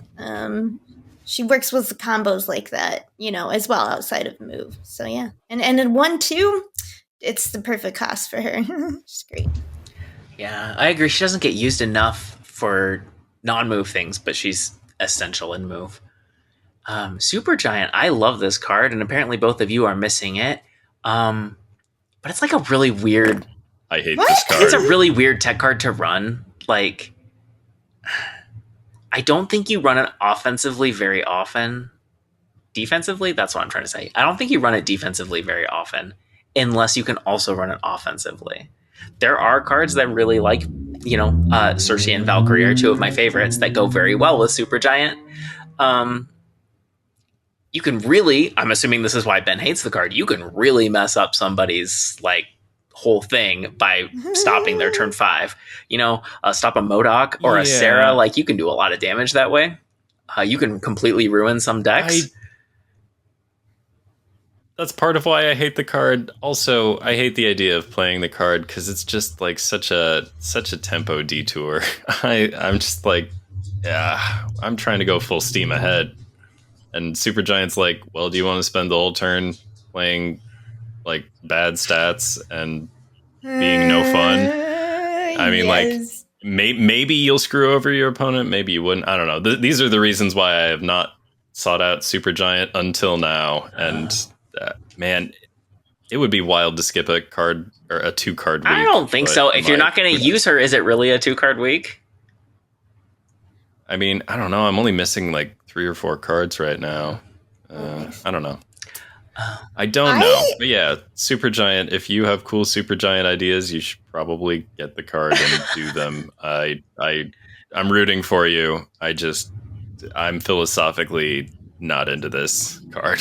She works with the combos like that, as well outside of move. So yeah. And in 1/2, it's the perfect cost for her. She's great. Yeah, I agree. She doesn't get used enough for non-move things, but she's essential in move. Supergiant, I love this card, and apparently both of you are missing it. But it's like a really weird. I hate What? this card. It's a really weird tech card to run. Like, I don't think you run it offensively very often. Defensively, that's what I'm trying to say. I don't think you run it defensively very often, unless you can also run it offensively. There are cards that really like, Cersei and Valkyrie are two of my favorites that go very well with Supergiant. You can really, I'm assuming this is why Ben hates the card, you can really mess up somebody's like whole thing by stopping their turn 5. Stop a MODOK or a Sarah, like you can do a lot of damage that way. You can completely ruin some decks. That's part of why I hate the card. Also, I hate the idea of playing the card because it's just like such a tempo detour. I'm just like, yeah, I'm trying to go full steam ahead. And Supergiant's like, well, do you want to spend the whole turn playing like bad stats and being no fun? I mean, yes. like, maybe you'll screw over your opponent. Maybe you wouldn't. I don't know. These are the reasons why I have not sought out Supergiant until now. And man, it would be wild to skip a card or a 2-card week. I don't think so. If you're not going to use her, is it really a 2-card week? I mean, I don't know. I'm only missing like 3 or 4 cards right now. I don't know. I don't know. But yeah, Supergiant, if you have cool Supergiant ideas, you should probably get the card and do them. I'm rooting for you. I'm philosophically not into this card.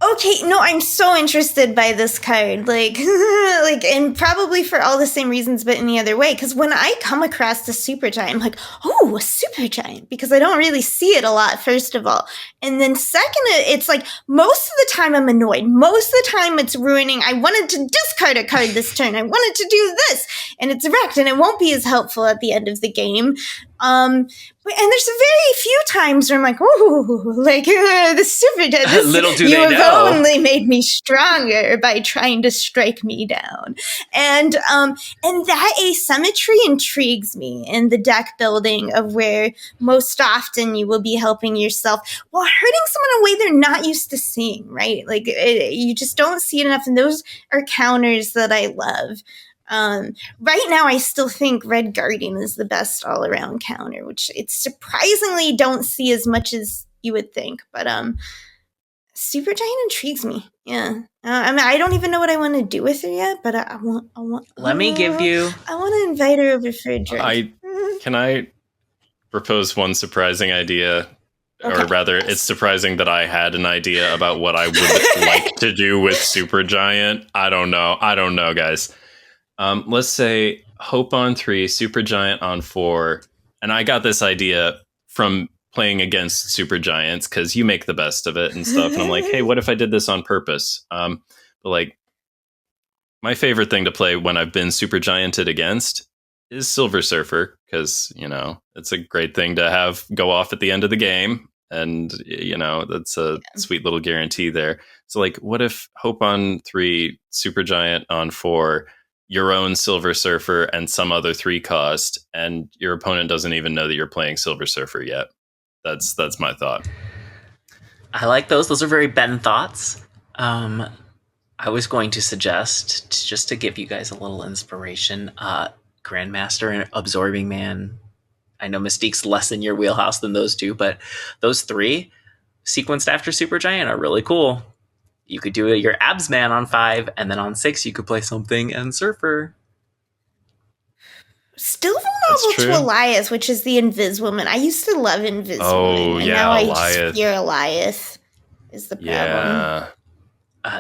Okay, no, I'm so interested by this card, and probably for all the same reasons, but in the other way. Because when I come across the Supergiant, I'm like, oh, a Supergiant, because I don't really see it a lot, first of all. And then second, it's like, most of the time I'm annoyed. Most of the time it's ruining. I wanted to discard a card this turn. I wanted to do this, and it's wrecked, and it won't be as helpful at the end of the game. And there's very few times where I'm like, oh, the Supergiant. Little do you they have know. only made me stronger by trying to strike me down. And that asymmetry intrigues me in the deck building of where most often you will be helping yourself while hurting someone in a way they're not used to seeing, right? Like you just don't see it enough. And those are counters that I love. Right now, I still think Red Guardian is the best all-around counter, which it's surprisingly don't see as much as you would think. But Supergiant intrigues me. Yeah, I don't even know what I want to do with her yet, but I want. Let me give you. I want to invite her over for a drink. Can I propose one surprising idea? Okay. Or rather, it's surprising that I had an idea about what I would like to do with Supergiant. I don't know, guys. Let's say Hope on 3, Supergiant on 4. And I got this idea from playing against Supergiants because you make the best of it and stuff. And I'm like, hey, what if I did this on purpose? But like, my favorite thing to play when I've been Supergianted against is Silver Surfer because, it's a great thing to have go off at the end of the game. And, that's a sweet little guarantee there. So like, what if Hope on 3, Supergiant on 4, your own Silver Surfer and some other 3 cost, and your opponent doesn't even know that you're playing Silver Surfer yet. That's my thought. I like those. Those are very Ben thoughts. I was going to suggest, just to give you guys a little inspiration, Grandmaster and Absorbing Man. I know Mystique's less in your wheelhouse than those 2, but those 3 sequenced after Supergiant are really cool. You could do your Abs Man on 5, and then on 6 you could play something and Surfer. Still vulnerable to Elias, which is the Invis-Woman. I used to love Invis-Woman. Oh, and yeah, now Elias. I just fear Elias is the problem. Yeah.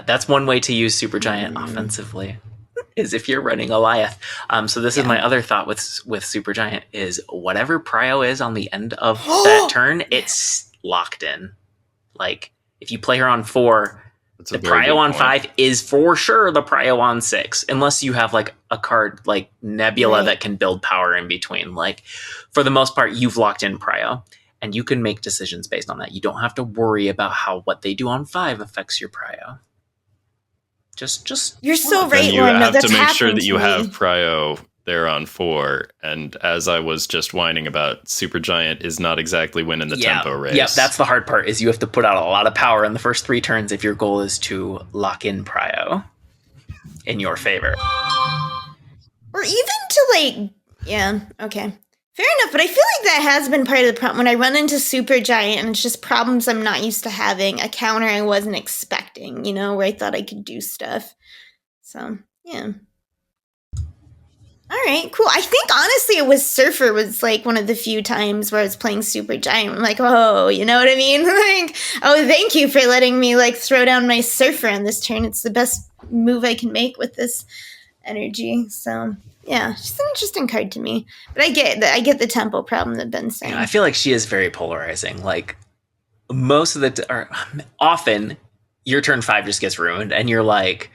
That's one way to use Supergiant offensively, is if you're running Elias. So this is my other thought with Supergiant is whatever prio is on the end of that turn, it's locked in. Like, if you play her on 4... the prio on 5 is for sure the prio on 6, unless you have like a card like Nebula that can build power in between. Like, for the most part, you've locked in prio, and you can make decisions based on that. You don't have to worry about how what they do on 5 affects your prio. Just You're so right, Then you Lauren. have That's to make sure that you me. have prio they're on 4. And as I was just whining about, Supergiant is not exactly winning the tempo race. Yeah, that's the hard part, is you have to put out a lot of power in the first 3 turns if your goal is to lock in prio in your favor. Or even to okay. Fair enough, but I feel like that has been part of the problem. When I run into Supergiant and it's just problems I'm not used to having, a counter I wasn't expecting, where I thought I could do stuff. So, yeah. All right, cool. I think, honestly, it was Surfer was, like, one of the few times where I was playing Supergiant. I'm like, oh, you know what I mean? Like, oh, thank you for letting me, like, throw down my Surfer on this turn. It's the best move I can make with this energy, so... Yeah, she's an interesting card to me. But I get the tempo problem that Ben's saying. I feel like she is very polarizing. Like, most of often, your turn 5 just gets ruined, and you're like,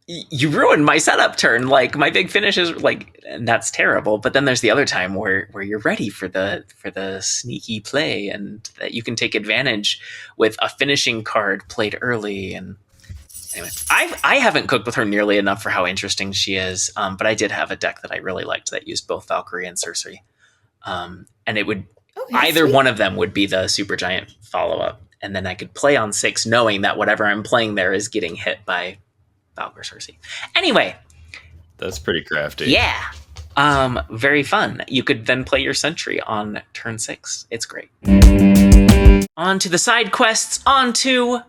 you ruined my setup turn. Like, my big finish is, like, and that's terrible. But then there's the other time where you're ready for the sneaky play, and that you can take advantage with a finishing card played early. And anyway, I haven't cooked with her nearly enough for how interesting she is, but I did have a deck that I really liked that used both Valkyrie and Cersei. And it would either one of them would be the Supergiant follow-up, and then I could play on 6 knowing that whatever I'm playing there is getting hit by Valkyrie Cersei. Anyway. That's pretty crafty. Yeah. Very fun. You could then play your Sentry on turn 6. It's great. On to the side quests, on to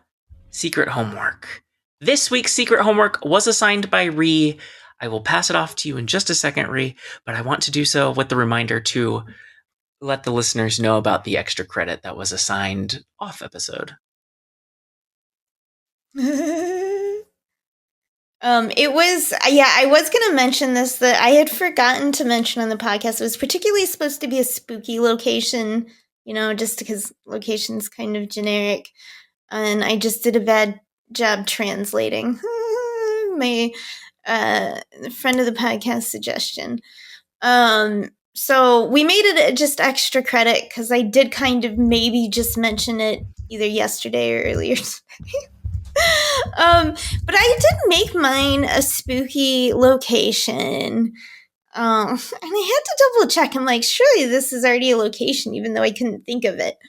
secret homework. This week's secret homework was assigned by Ree. I will pass it off to you in just a second, Ree, but I want to do so with the reminder to let the listeners know about the extra credit that was assigned off episode. I was going to mention this, that I had forgotten to mention on the podcast. It was particularly supposed to be a spooky location, just because location's kind of generic. And I just did a bad job translating my friend of the podcast suggestion. So we made it just extra credit because I did kind of maybe just mention it either yesterday or earlier today. But I did make mine a spooky location. And I had to double check. I'm like, surely this is already a location, even though I couldn't think of it.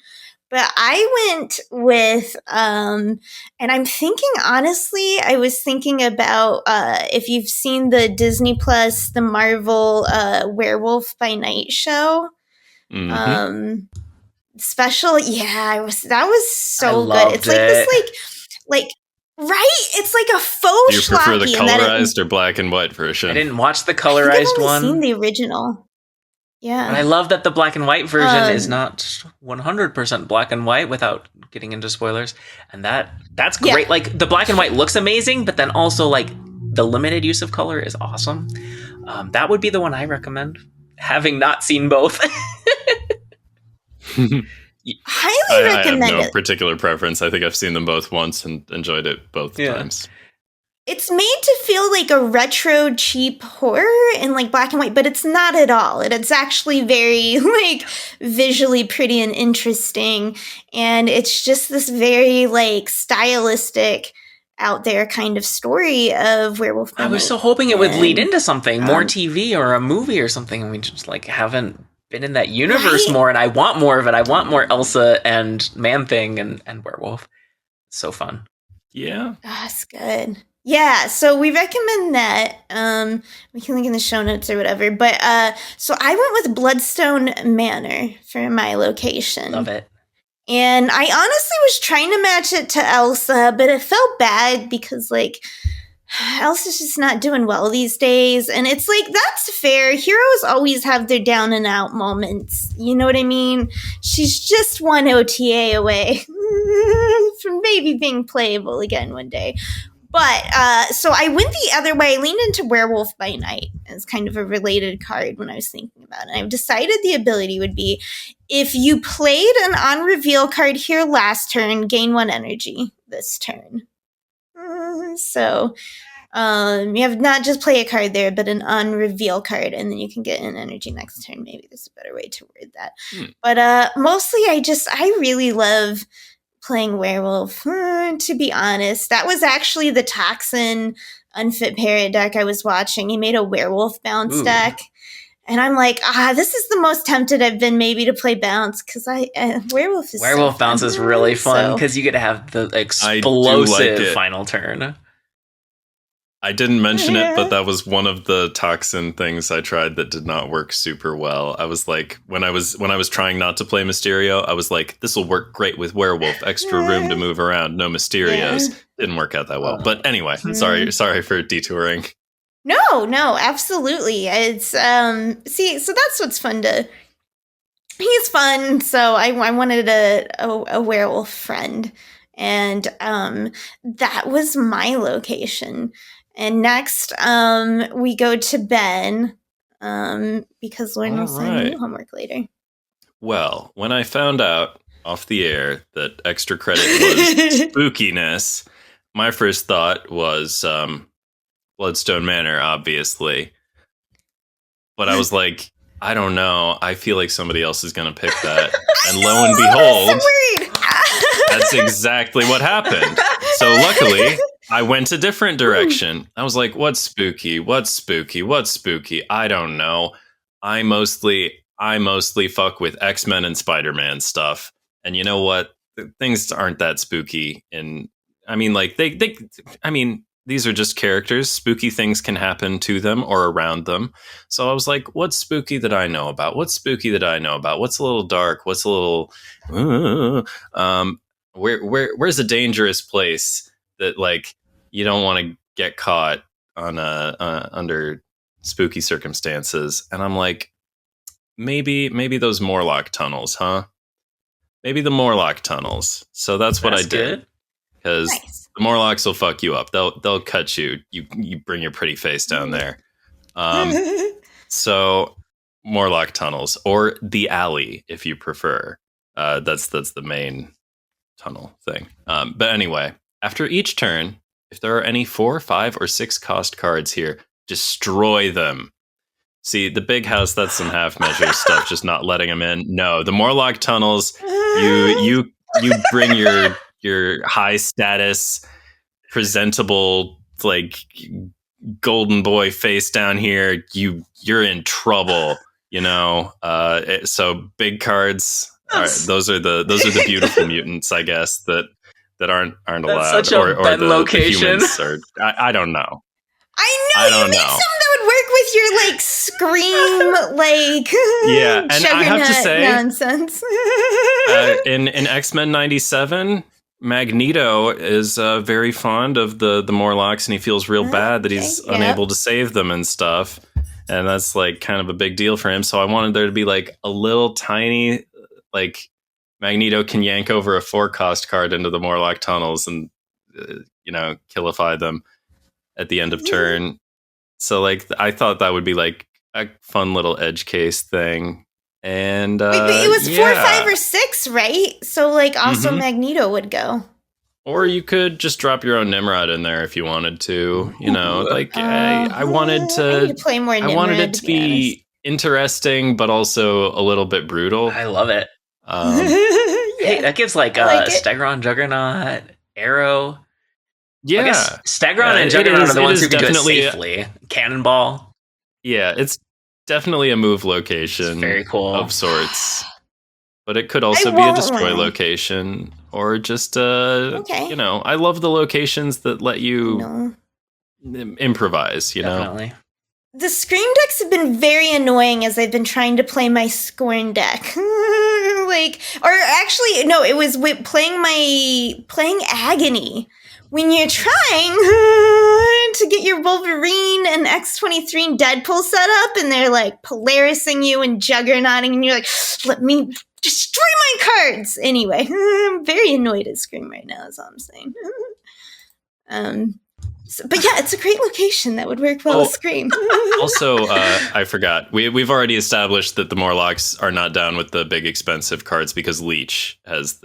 But I went with, and I'm thinking, honestly, I was thinking about if you've seen the Disney Plus, the Marvel Werewolf by Night show. Mm-hmm. Special. Yeah, that was so good. It's like this, like, right? It's like a faux Do you prefer the colorized or black and white version? I didn't watch the colorized one. I've seen the original. Yeah. And I love that the black and white version is not 100% black and white without getting into spoilers. And that's great. Yeah. Like, the black and white looks amazing, but then also, like, the limited use of color is awesome. That would be the one I recommend, having not seen both. Highly recommend it. I have no particular preference. I think I've seen them both once and enjoyed it both times. It's made to feel like a retro, cheap horror in, like, black and white, but it's not at all. It's actually very, like, visually pretty and interesting, and it's just this very, like, stylistic, out there kind of story of Werewolf by Night. I was so hoping it would lead into something, more TV or a movie or something, and we just, like, haven't been in that universe more, and I want more of it. I want more Elsa and Man-Thing and Werewolf. It's so fun. Yeah. That's good. Yeah, so we recommend that. We can link in the show notes or whatever. But so I went with Bloodstone Manor for my location. Love it. And I honestly was trying to match it to Elsa, but it felt bad because, like, Elsa's just not doing well these days. And it's like, that's fair. Heroes always have their down and out moments. You know what I mean? She's just one OTA away from maybe being playable again one day. But, so I went the other way. I leaned into Werewolf by Night as kind of a related card when I was thinking about it. I've decided the ability would be, if you played an on-reveal card here last turn, gain 1 energy this turn. So, you have not just play a card there, but an on-reveal card, and then you can get an energy next turn. Maybe there's a better way to word that. But, mostly I really love playing Werewolf, to be honest. That was actually the Toxin Unfit Parrot deck I was watching. He made a Werewolf bounce Ooh. deck. And I'm like, this is the most tempted I've been maybe to play bounce because Werewolf is Werewolf so bounce fun. is really fun So- because you get to have the I explosive do like it. final turn. I didn't mention it, Yeah. but that was one of the Toxin things I tried that did not work super well. I was like, when I was trying not to play Mysterio, I was like, this will work great with Werewolf. Extra room to move around, no Mysterios. Yeah. Didn't work out that well. Oh. But anyway, Mm. sorry for detouring. No, absolutely. It's so that's what's fun to. He's fun, so I wanted a werewolf friend, and that was my location. And next, we go to Ben, because Lauren will send Alright. you homework later. Well, when I found out off the air that extra credit was spookiness, my first thought was Bloodstone Manor, obviously. But I was like, I don't know. I feel like somebody else is going to pick that. And lo and behold, that's exactly what happened. So luckily, I went a different direction. I was like, what's spooky? What's spooky? What's spooky? I don't know. I mostly fuck with X-Men and Spider-Man stuff. And you know what? Things aren't that spooky. And I mean, like these are just characters. Spooky things can happen to them or around them. So I was like, what's spooky that I know about? What's spooky that I know about? What's a little dark? What's a little where's a dangerous place that like you don't want to get caught on under spooky circumstances? And I'm like, maybe those Morlock tunnels, huh? Maybe the Morlock tunnels. So that's what I did. Because Nice. the Morlocks will fuck you up. They'll cut you. You bring your pretty face down there. So Morlock tunnels or the alley, if you prefer. That's the main tunnel thing. But anyway, after each turn, if there are any 4, 5, or 6 cost cards here, destroy them. See, the big house, that's some half measure stuff, just not letting them in. No, the Morlock tunnels, you bring your high status, presentable, like golden boy face down here. You're in trouble, you know. So big cards. Those are the beautiful mutants, I guess that aren't allowed. That's such a or Ben the location. humans are, I don't know. I know you made something that would work with your like scream like yeah, and I have to say nonsense. in X-Men 97, Magneto is very fond of the Morlocks, and he feels real bad that he's unable to save them and stuff. And that's like kind of a big deal for him. So I wanted there to be like a little tiny, like Magneto can yank over a 4-cost card into the Morlock tunnels and killify them at the end of turn. So like I thought that would be like a fun little edge case thing. And Wait, but it was 4, 5, or 6, right? So like also Magneto would go. Or you could just drop your own Nimrod in there if you wanted to. You know, like I wanted to. I need to play more Nimrod, I wanted it to be interesting, but also a little bit brutal. I love it. Yeah. Hey, that gives like, I like it. Stegron, Juggernaut, Arrow. Yeah, I guess Stegron and Juggernaut are the ones who can do it safely. Cannonball. Yeah, it's definitely a move location. It's very cool. Of sorts. But it could also be a destroy location or just I love the locations that let you improvise, you Definitely. know. The Scream decks have been very annoying as I've been trying to play my Scorn deck. It was with playing Agony. When you're trying to get your Wolverine and X-23 and Deadpool set up, and they're like Polarising you and Juggernauting, and you're like, let me destroy my cards. Anyway, I'm very annoyed at Scream right now, is all I'm saying. But yeah, it's a great location that would work well with Scream. Also, I forgot. We've already established that the Morlocks are not down with the big expensive cards because Leech has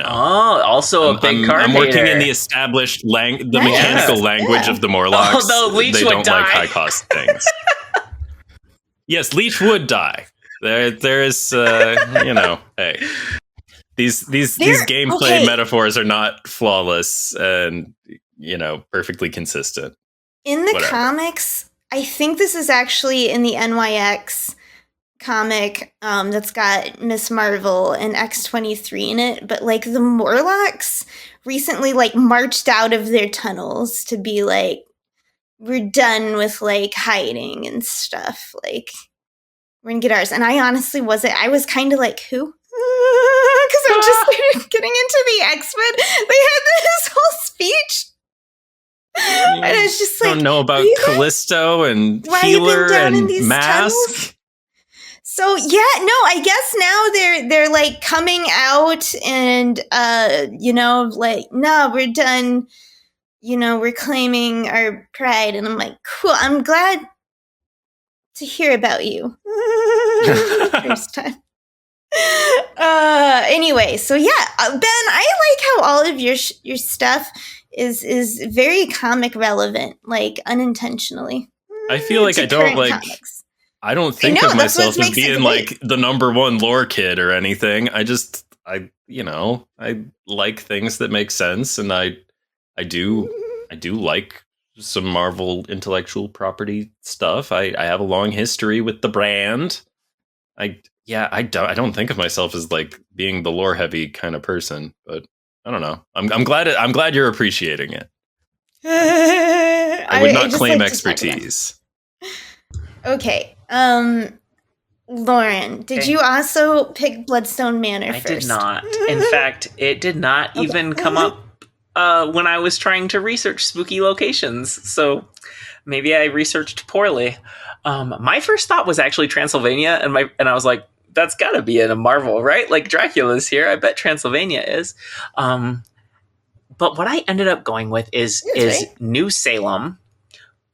also a big card. I'm working in the established mechanical language of the Morlocks. Although Leech they would don't die. like high cost things. Yes, Leech would die. There is, hey, these gameplay metaphors are not flawless, and perfectly consistent. In the Whatever. comics, I think this is actually in the NYX comic that's got Miss Marvel and X-23 in it, but like the Morlocks recently like marched out of their tunnels to be like, we're done with like hiding and stuff. Like, we're gonna get ours. And I honestly I was kind of like, who? Because I'm just getting into the X-Men. They had this whole speech. And I was just like, I don't know about Callisto and Healer and Mask. Tunnels? So yeah, no, I guess now they're like coming out and like, no, we're done. We're claiming our pride, and I'm like, cool. I'm glad to hear about you. First time. Anyway, so yeah, Ben, I like how all of your stuff is very comic relevant, like unintentionally. I feel like I don't like. Comics. I don't think of myself as being like the number one lore kid or anything. I like things that make sense, and I do like some Marvel intellectual property stuff. I have a long history with the brand. I don't think of myself as like being the lore heavy kind of person, but I don't know. I'm glad you're appreciating it. I would not claim expertise. Okay. Lauren, did you also pick Bloodstone Manor first? I did not. In fact, it did not even come up when I was trying to research spooky locations. So maybe I researched poorly. My first thought was actually Transylvania, and I was like, that's got to be in a Marvel, right? Like Dracula's here. I bet Transylvania is. But what I ended up going with is right? New Salem.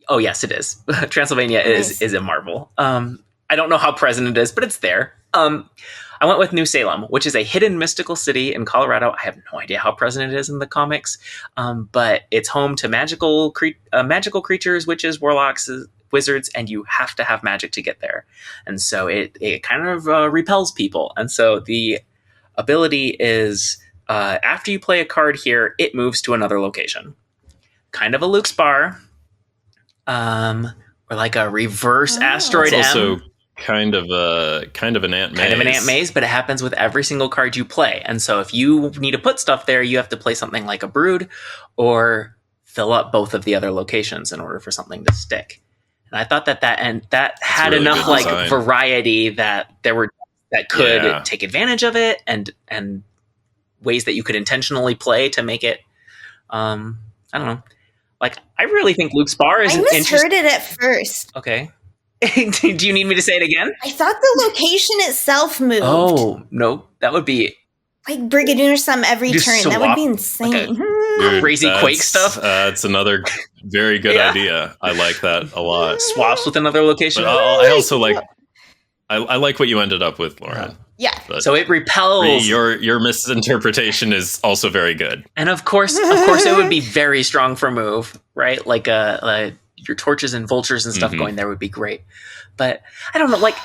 Oh, yes, it is. Transylvania is in Marvel. I don't know how present it is, but it's there. I went with New Salem, which is a hidden mystical city in Colorado. I have no idea how present it is in the comics, but it's home to magical creatures, witches, warlocks, wizards, and you have to have magic to get there. And so it kind of repels people. And so the ability is after you play a card here, it moves to another location. Kind of a Luke's Bar. Or like a reverse Asteroid it's M. Also kind of an Ant Maze. Kind of an Ant Maze, but it happens with every single card you play. And so if you need to put stuff there, you have to play something like a Brood or fill up both of the other locations in order for something to stick. And I thought that had really enough like variety that could take advantage of it and ways that you could intentionally play to make it I don't know. Like, I really think Luke's Bar is interesting. I misheard it at first. Okay. Do you need me to say it again? I thought the location itself moved. Oh, no. That would be... like Brigadoon or some every turn. That would be insane. Like crazy Quake stuff. That's another very good idea. I like that a lot. Swaps with another location. But I also like... I like what you ended up with, Lauren. Yeah. But so it repels. Your misinterpretation is also very good. And of course, it would be very strong for move, right? Like your torches and vultures and stuff going there would be great. But I don't know, like...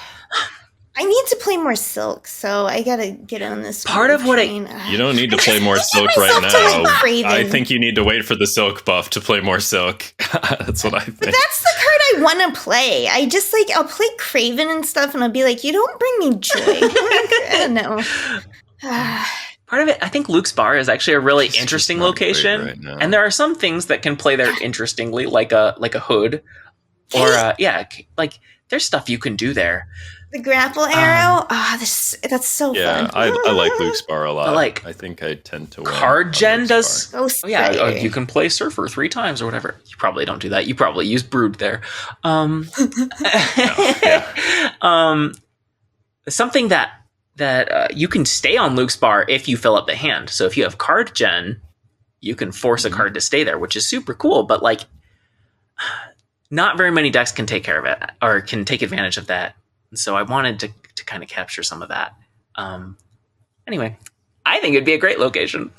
I need to play more Silk, so I gotta get on this. Part of what you don't need to play more Silk right now. Like I think you need to wait for the Silk buff to play more Silk. That's what I think. But that's the card I want to play. I just I'll play Craven and stuff, and I'll be like, you don't bring me joy. I don't know. Part of it, I think Luke's Bar is actually a really interesting location, right, and there are some things that can play there interestingly, like a hood, or like there's stuff you can do there. The grapple arrow? That's so fun. Yeah, I like Luke's Bar a lot. Like, I think I tend to win. Card gen does... Ghost-Spider. You can play Surfer 3 times or whatever. You probably don't do that. You probably use Brood there. Something that you can stay on Luke's Bar if you fill up the hand. So if you have card gen, you can force a card to stay there, which is super cool. But like, not very many decks can take care of it or can take advantage of that. So I wanted to kind of capture some of that. Anyway, I think it'd be a great location.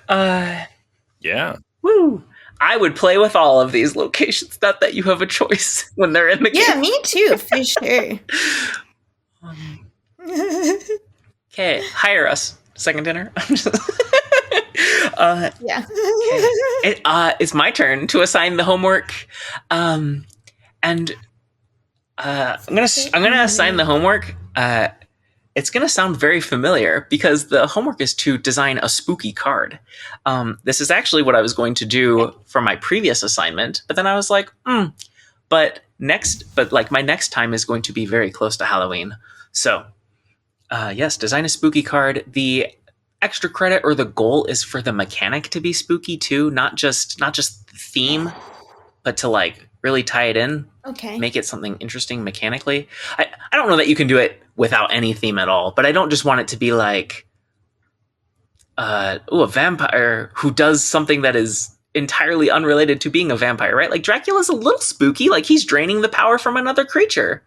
Yeah. Woo! I would play with all of these locations. Not that you have a choice when they're in the game. Yeah, me too, for sure. Okay, hire us. Second dinner. Yeah. It's my turn to assign the homework, and I'm gonna assign the homework. It's gonna sound very familiar because the homework is to design a spooky card. This is actually what I was going to do for my previous assignment, but then I was like, but my next time is going to be very close to Halloween. So, yes, design a spooky card. The extra credit or the goal is for the mechanic to be spooky too, not just the theme, but to like really tie it in. Okay. Make it something interesting mechanically. I don't know that you can do it without any theme at all, but I don't just want it to be like a vampire who does something that is entirely unrelated to being a vampire, right? Like Dracula's a little spooky, like he's draining the power from another creature.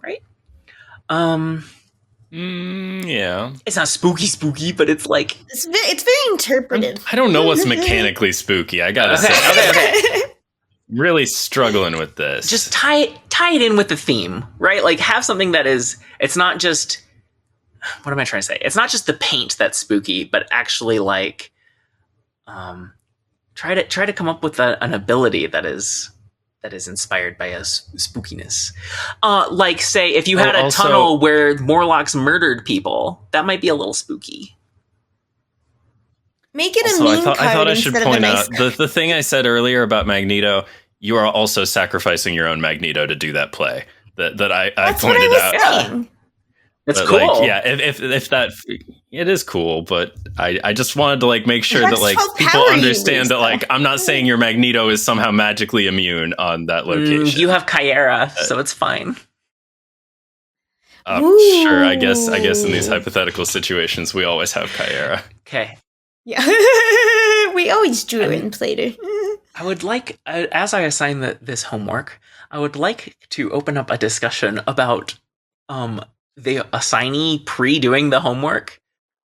Right? Yeah. It's not spooky, but it's like it's very interpretive. I don't know what's mechanically spooky, I gotta say. Okay. Really struggling with this. Just tie it in with the theme, right? Like have something that is, it's not just, what am I trying to say? It's not just the paint that's spooky, but actually like, try to come up with an ability that is inspired by a spookiness. Like say if you had a tunnel where Morlocks murdered people, that might be a little spooky. Make it a meme card. I thought I should point out card. the thing I said earlier about Magneto. You are also sacrificing your own Magneto to do that play that I pointed out. Yeah. That's but cool. Like, yeah, if that, it is cool, but I just wanted to like make sure that like people understand that like I'm not saying your Magneto is somehow magically immune on that location. You have Chiara, so it's fine. Sure, I guess in these hypothetical situations we always have Chiara. Okay. Yeah, we always drew in Plater. I would like, as I assign this homework, I would like to open up a discussion about the assignee pre-doing the homework,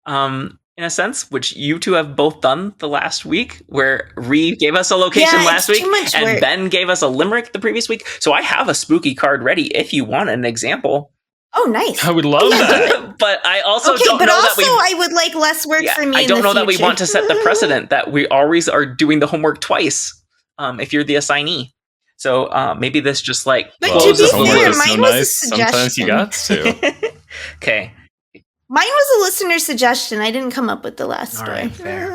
in a sense, which you two have both done the last week, where Ree gave us a location last week, and Ben gave us a limerick the previous week. So I have a spooky card ready if you want an example. Oh, nice. I would love that. But I also don't know that I would like less work for me. I don't know that we want to set the precedent that we always are doing the homework twice. If you're the assignee, so maybe this just like. But to be fair, mine was a suggestion. Sometimes you got to. Okay. Mine was a listener suggestion. I didn't come up with the last story. Right, fair.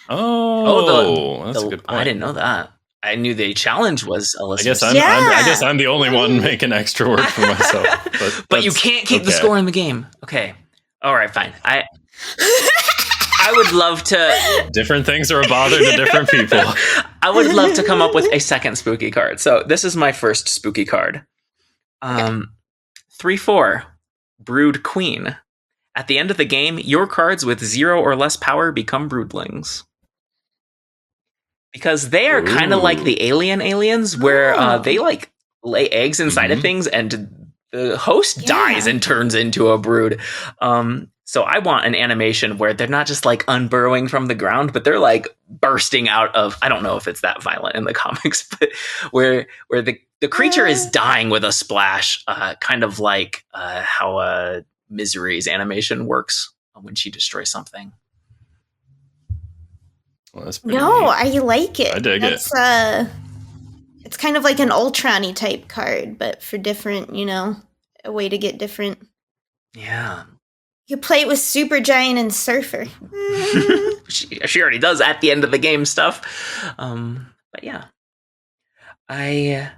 That's a good point. I didn't know that. I knew the challenge was a listener. I guess I'm the only one making extra work for myself. But you can't keep the score in the game. Okay. All right, fine. I would love to... Different things are a bother to different people. I would love to come up with a second spooky card. So this is my first spooky card. 3/4, Brood Queen. At the end of the game, your cards with 0 or less power become broodlings. Because they are kind of like the aliens, where they like lay eggs inside of things, and the host dies and turns into a brood. So I want an animation where they're not just like unburrowing from the ground, but they're like bursting out of, I don't know if it's that violent in the comics, but where the creature is dying with a splash, kind of like how Misery's animation works when she destroys something. Well, that's neat. I like it. I dig it. It's kind of like an Ultron-y type card, but for different, a way to get different. Yeah. You play it with Supergiant and Surfer. she already does at the end of the game stuff. But yeah. I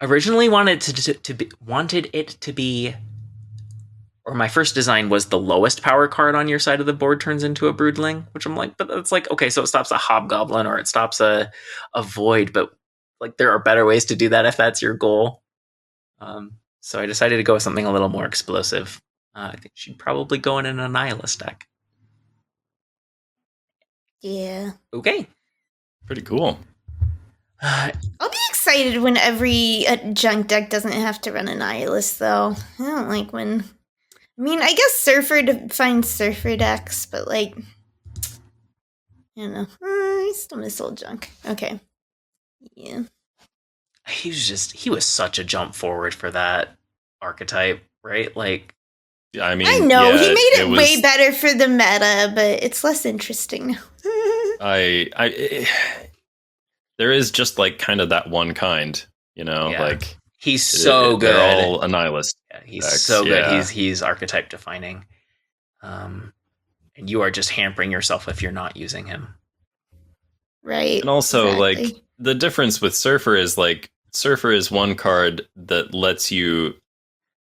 originally wanted it to be, or my first design was the lowest power card on your side of the board turns into a broodling, which I'm like, but it's like, okay, so it stops a hobgoblin or it stops a void, but like there are better ways to do that if that's your goal. So I decided to go with something a little more explosive. I think she'd probably go in an Annihilus deck. Yeah. Okay. Pretty cool. I'll be excited when every junk deck doesn't have to run Annihilus, though. I don't like when... I mean, I guess Surfer defines Surfer decks, but like... I still miss old junk. Okay. Yeah. He was such a jump forward for that archetype, right? Like... I mean, I know, he made it way better for the meta, but it's less interesting now. There is just like kind of that one kind, like he's so good. They're all Annihilist. Yeah, he's so good. He's archetype defining. And you are just hampering yourself if you're not using him. Right. And also, like, the difference with Surfer is, like, Surfer is one card that lets you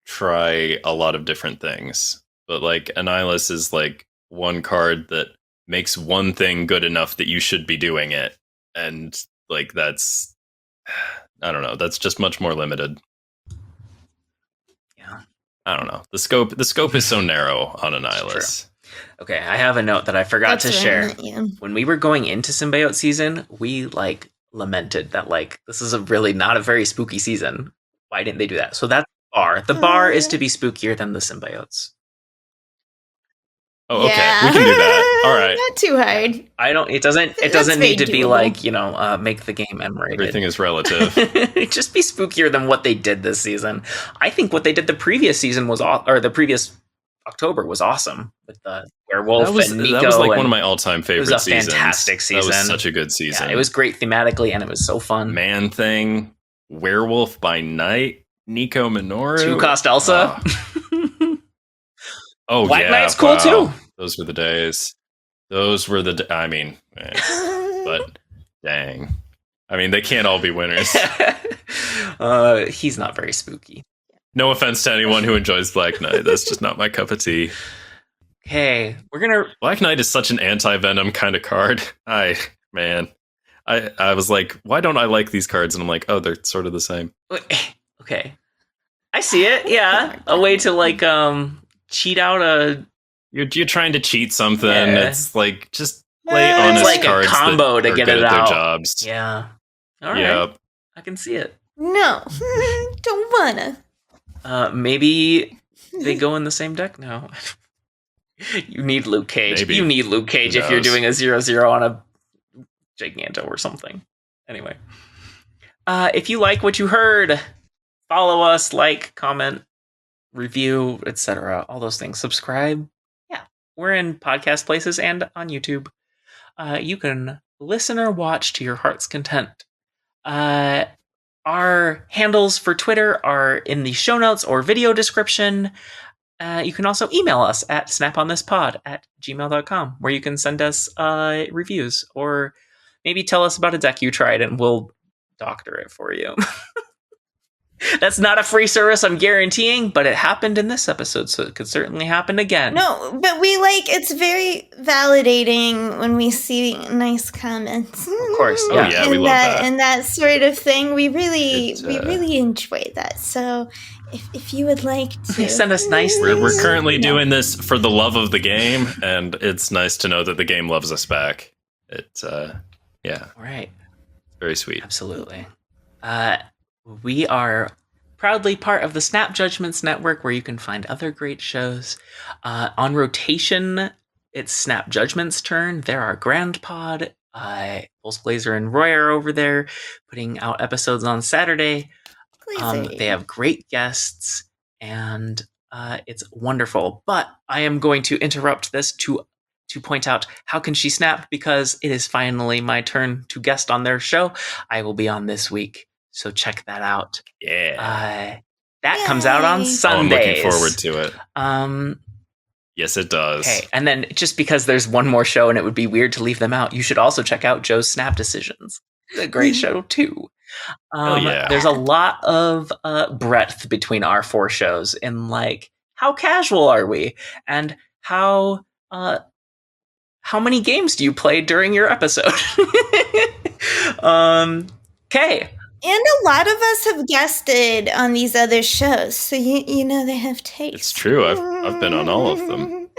try a lot of different things. But, like, Annihilus is, like, one card that makes one thing good enough that you should be doing it. And, like, that's... I don't know. That's just much more limited. Yeah. I don't know. The scope is so narrow on Annihilus. Okay, I have a note that I forgot to share. When we were going into Symbiote season, we like lamented that like this is really not a very spooky season. Why didn't they do that? So that's the bar. The bar is to be spookier than the symbiotes. Oh, okay. We can do that. All right. Not too hard. I don't. It doesn't need to be like make the game M-rated. Everything is relative. Just be spookier than what they did this season. I think what they did the previous season the previous October was awesome with the werewolf and Nico. That was like one of my all-time favorite seasons. It was a fantastic season. That was such a good season. Yeah, it was great thematically and it was so fun. Man Thing, Werewolf by Night, Nico Minoru, 2-cost Elsa. Oh, Black Knight's cool too. Those were the days. I mean, but dang. I mean, they can't all be winners. He's not very spooky. No offense to anyone who enjoys Black Knight. That's just not my cup of tea. Okay, Black Knight is such an anti-Venom kind of card. I was like, why don't I like these cards? And I'm like, oh, they're sort of the same. Okay. I see it, yeah. A way to like cheat out a... You're trying to cheat something. Yeah. It's like, just play honest like cards a combo that to get good it at out. Their jobs. Yeah. All right. Yep. I can see it. No. Don't wanna. Maybe they go in the same deck now. You need Luke Cage. Maybe. You need Luke Cage if you're doing a 0/0 on a Giganto or something. Anyway. If you like what you heard, follow us, like, comment, review, etc. All those things. Subscribe. Yeah. We're in podcast places and on YouTube. You can listen or watch to your heart's content. Our handles for Twitter are in the show notes or video description. You can also email us at SnapOnThisPod@gmail.com, where you can send us reviews or maybe tell us about a deck you tried and we'll doctor it for you. That's not a free service I'm guaranteeing, but it happened in this episode, so it could certainly happen again. No, but it's very validating when we see nice comments. Of course, yeah. Oh, yeah, we love that. And that sort of thing. We really enjoy that. So if you would like to send us nice things. We're currently doing this for the love of the game, and it's nice to know that the game loves us back. It's yeah. Right. Very sweet. Absolutely. We are proudly part of the Snap Judgments Network, where you can find other great shows. On rotation, it's Snap Judgments' turn. They're our Grand Pod. Pulse Glazer and Roy are over there putting out episodes on Saturday. They have great guests, and it's wonderful. But I am going to interrupt this to point out how can she snap, because it is finally my turn to guest on their show. I will be on this week. So check that out. Yeah. That comes out on Sundays. I'm looking forward to it. Yes, it does. Okay, and then just because there's one more show and it would be weird to leave them out, you should also check out Joe's Snap Decisions. It's a great show, too. There's a lot of breadth between our 4 shows in, like, how casual are we? And how many games do you play during your episode? Okay. And a lot of us have guested on these other shows, so you know they have taste. It's true. I've been on all of them.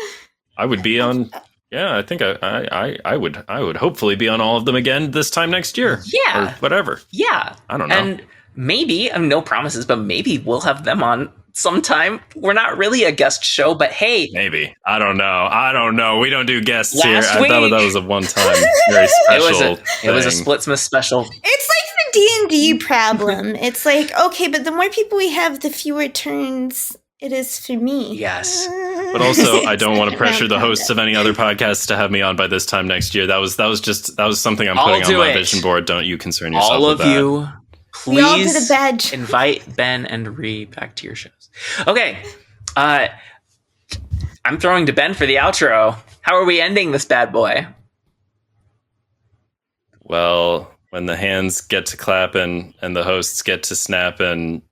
I would be on. Yeah, I think I would hopefully be on all of them again this time next year. Yeah, or whatever. Yeah, I don't know. And maybe no promises, but maybe we'll have them on sometime. We're not really a guest show, but hey, maybe. I don't know. We don't do guests here. Week, I thought that was a one-time very special. It was a Splitsmas special. It's like the D&D problem. It's like, okay, but the more people we have, the fewer turns it is for me. Yes. But also, I don't want to pressure the Around hosts of any other podcasts to have me on by this time next year. That was something I'm I'll putting on do my it. vision board. Don't you concern yourself All with of that. you, We all did a please bad job. invite Ben and Ree back to your shows. Okay. I'm throwing to Ben for the outro. How are we ending this bad boy? Well, when the hands get to clapping and the hosts get to snapping,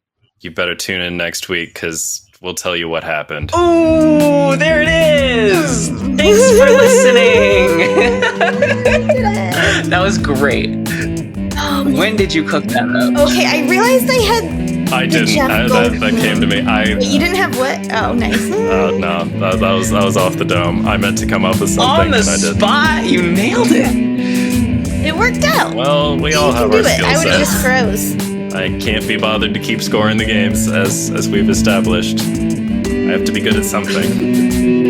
you better tune in next week because we'll tell you what happened. Ooh, there it is! Thanks for listening! That was great. When did you cook that up? Okay, I realized I had. I the didn't. Jeff That came to me. Wait, you didn't have what? Oh, nice. No, that was off the dome. I meant to come up with something On the and I didn't. spot, you nailed it. It worked out. Well, we all You have can our do it. I skill would have just sets. froze. I can't be bothered to keep scoring the games as we've established. I have to be good at something.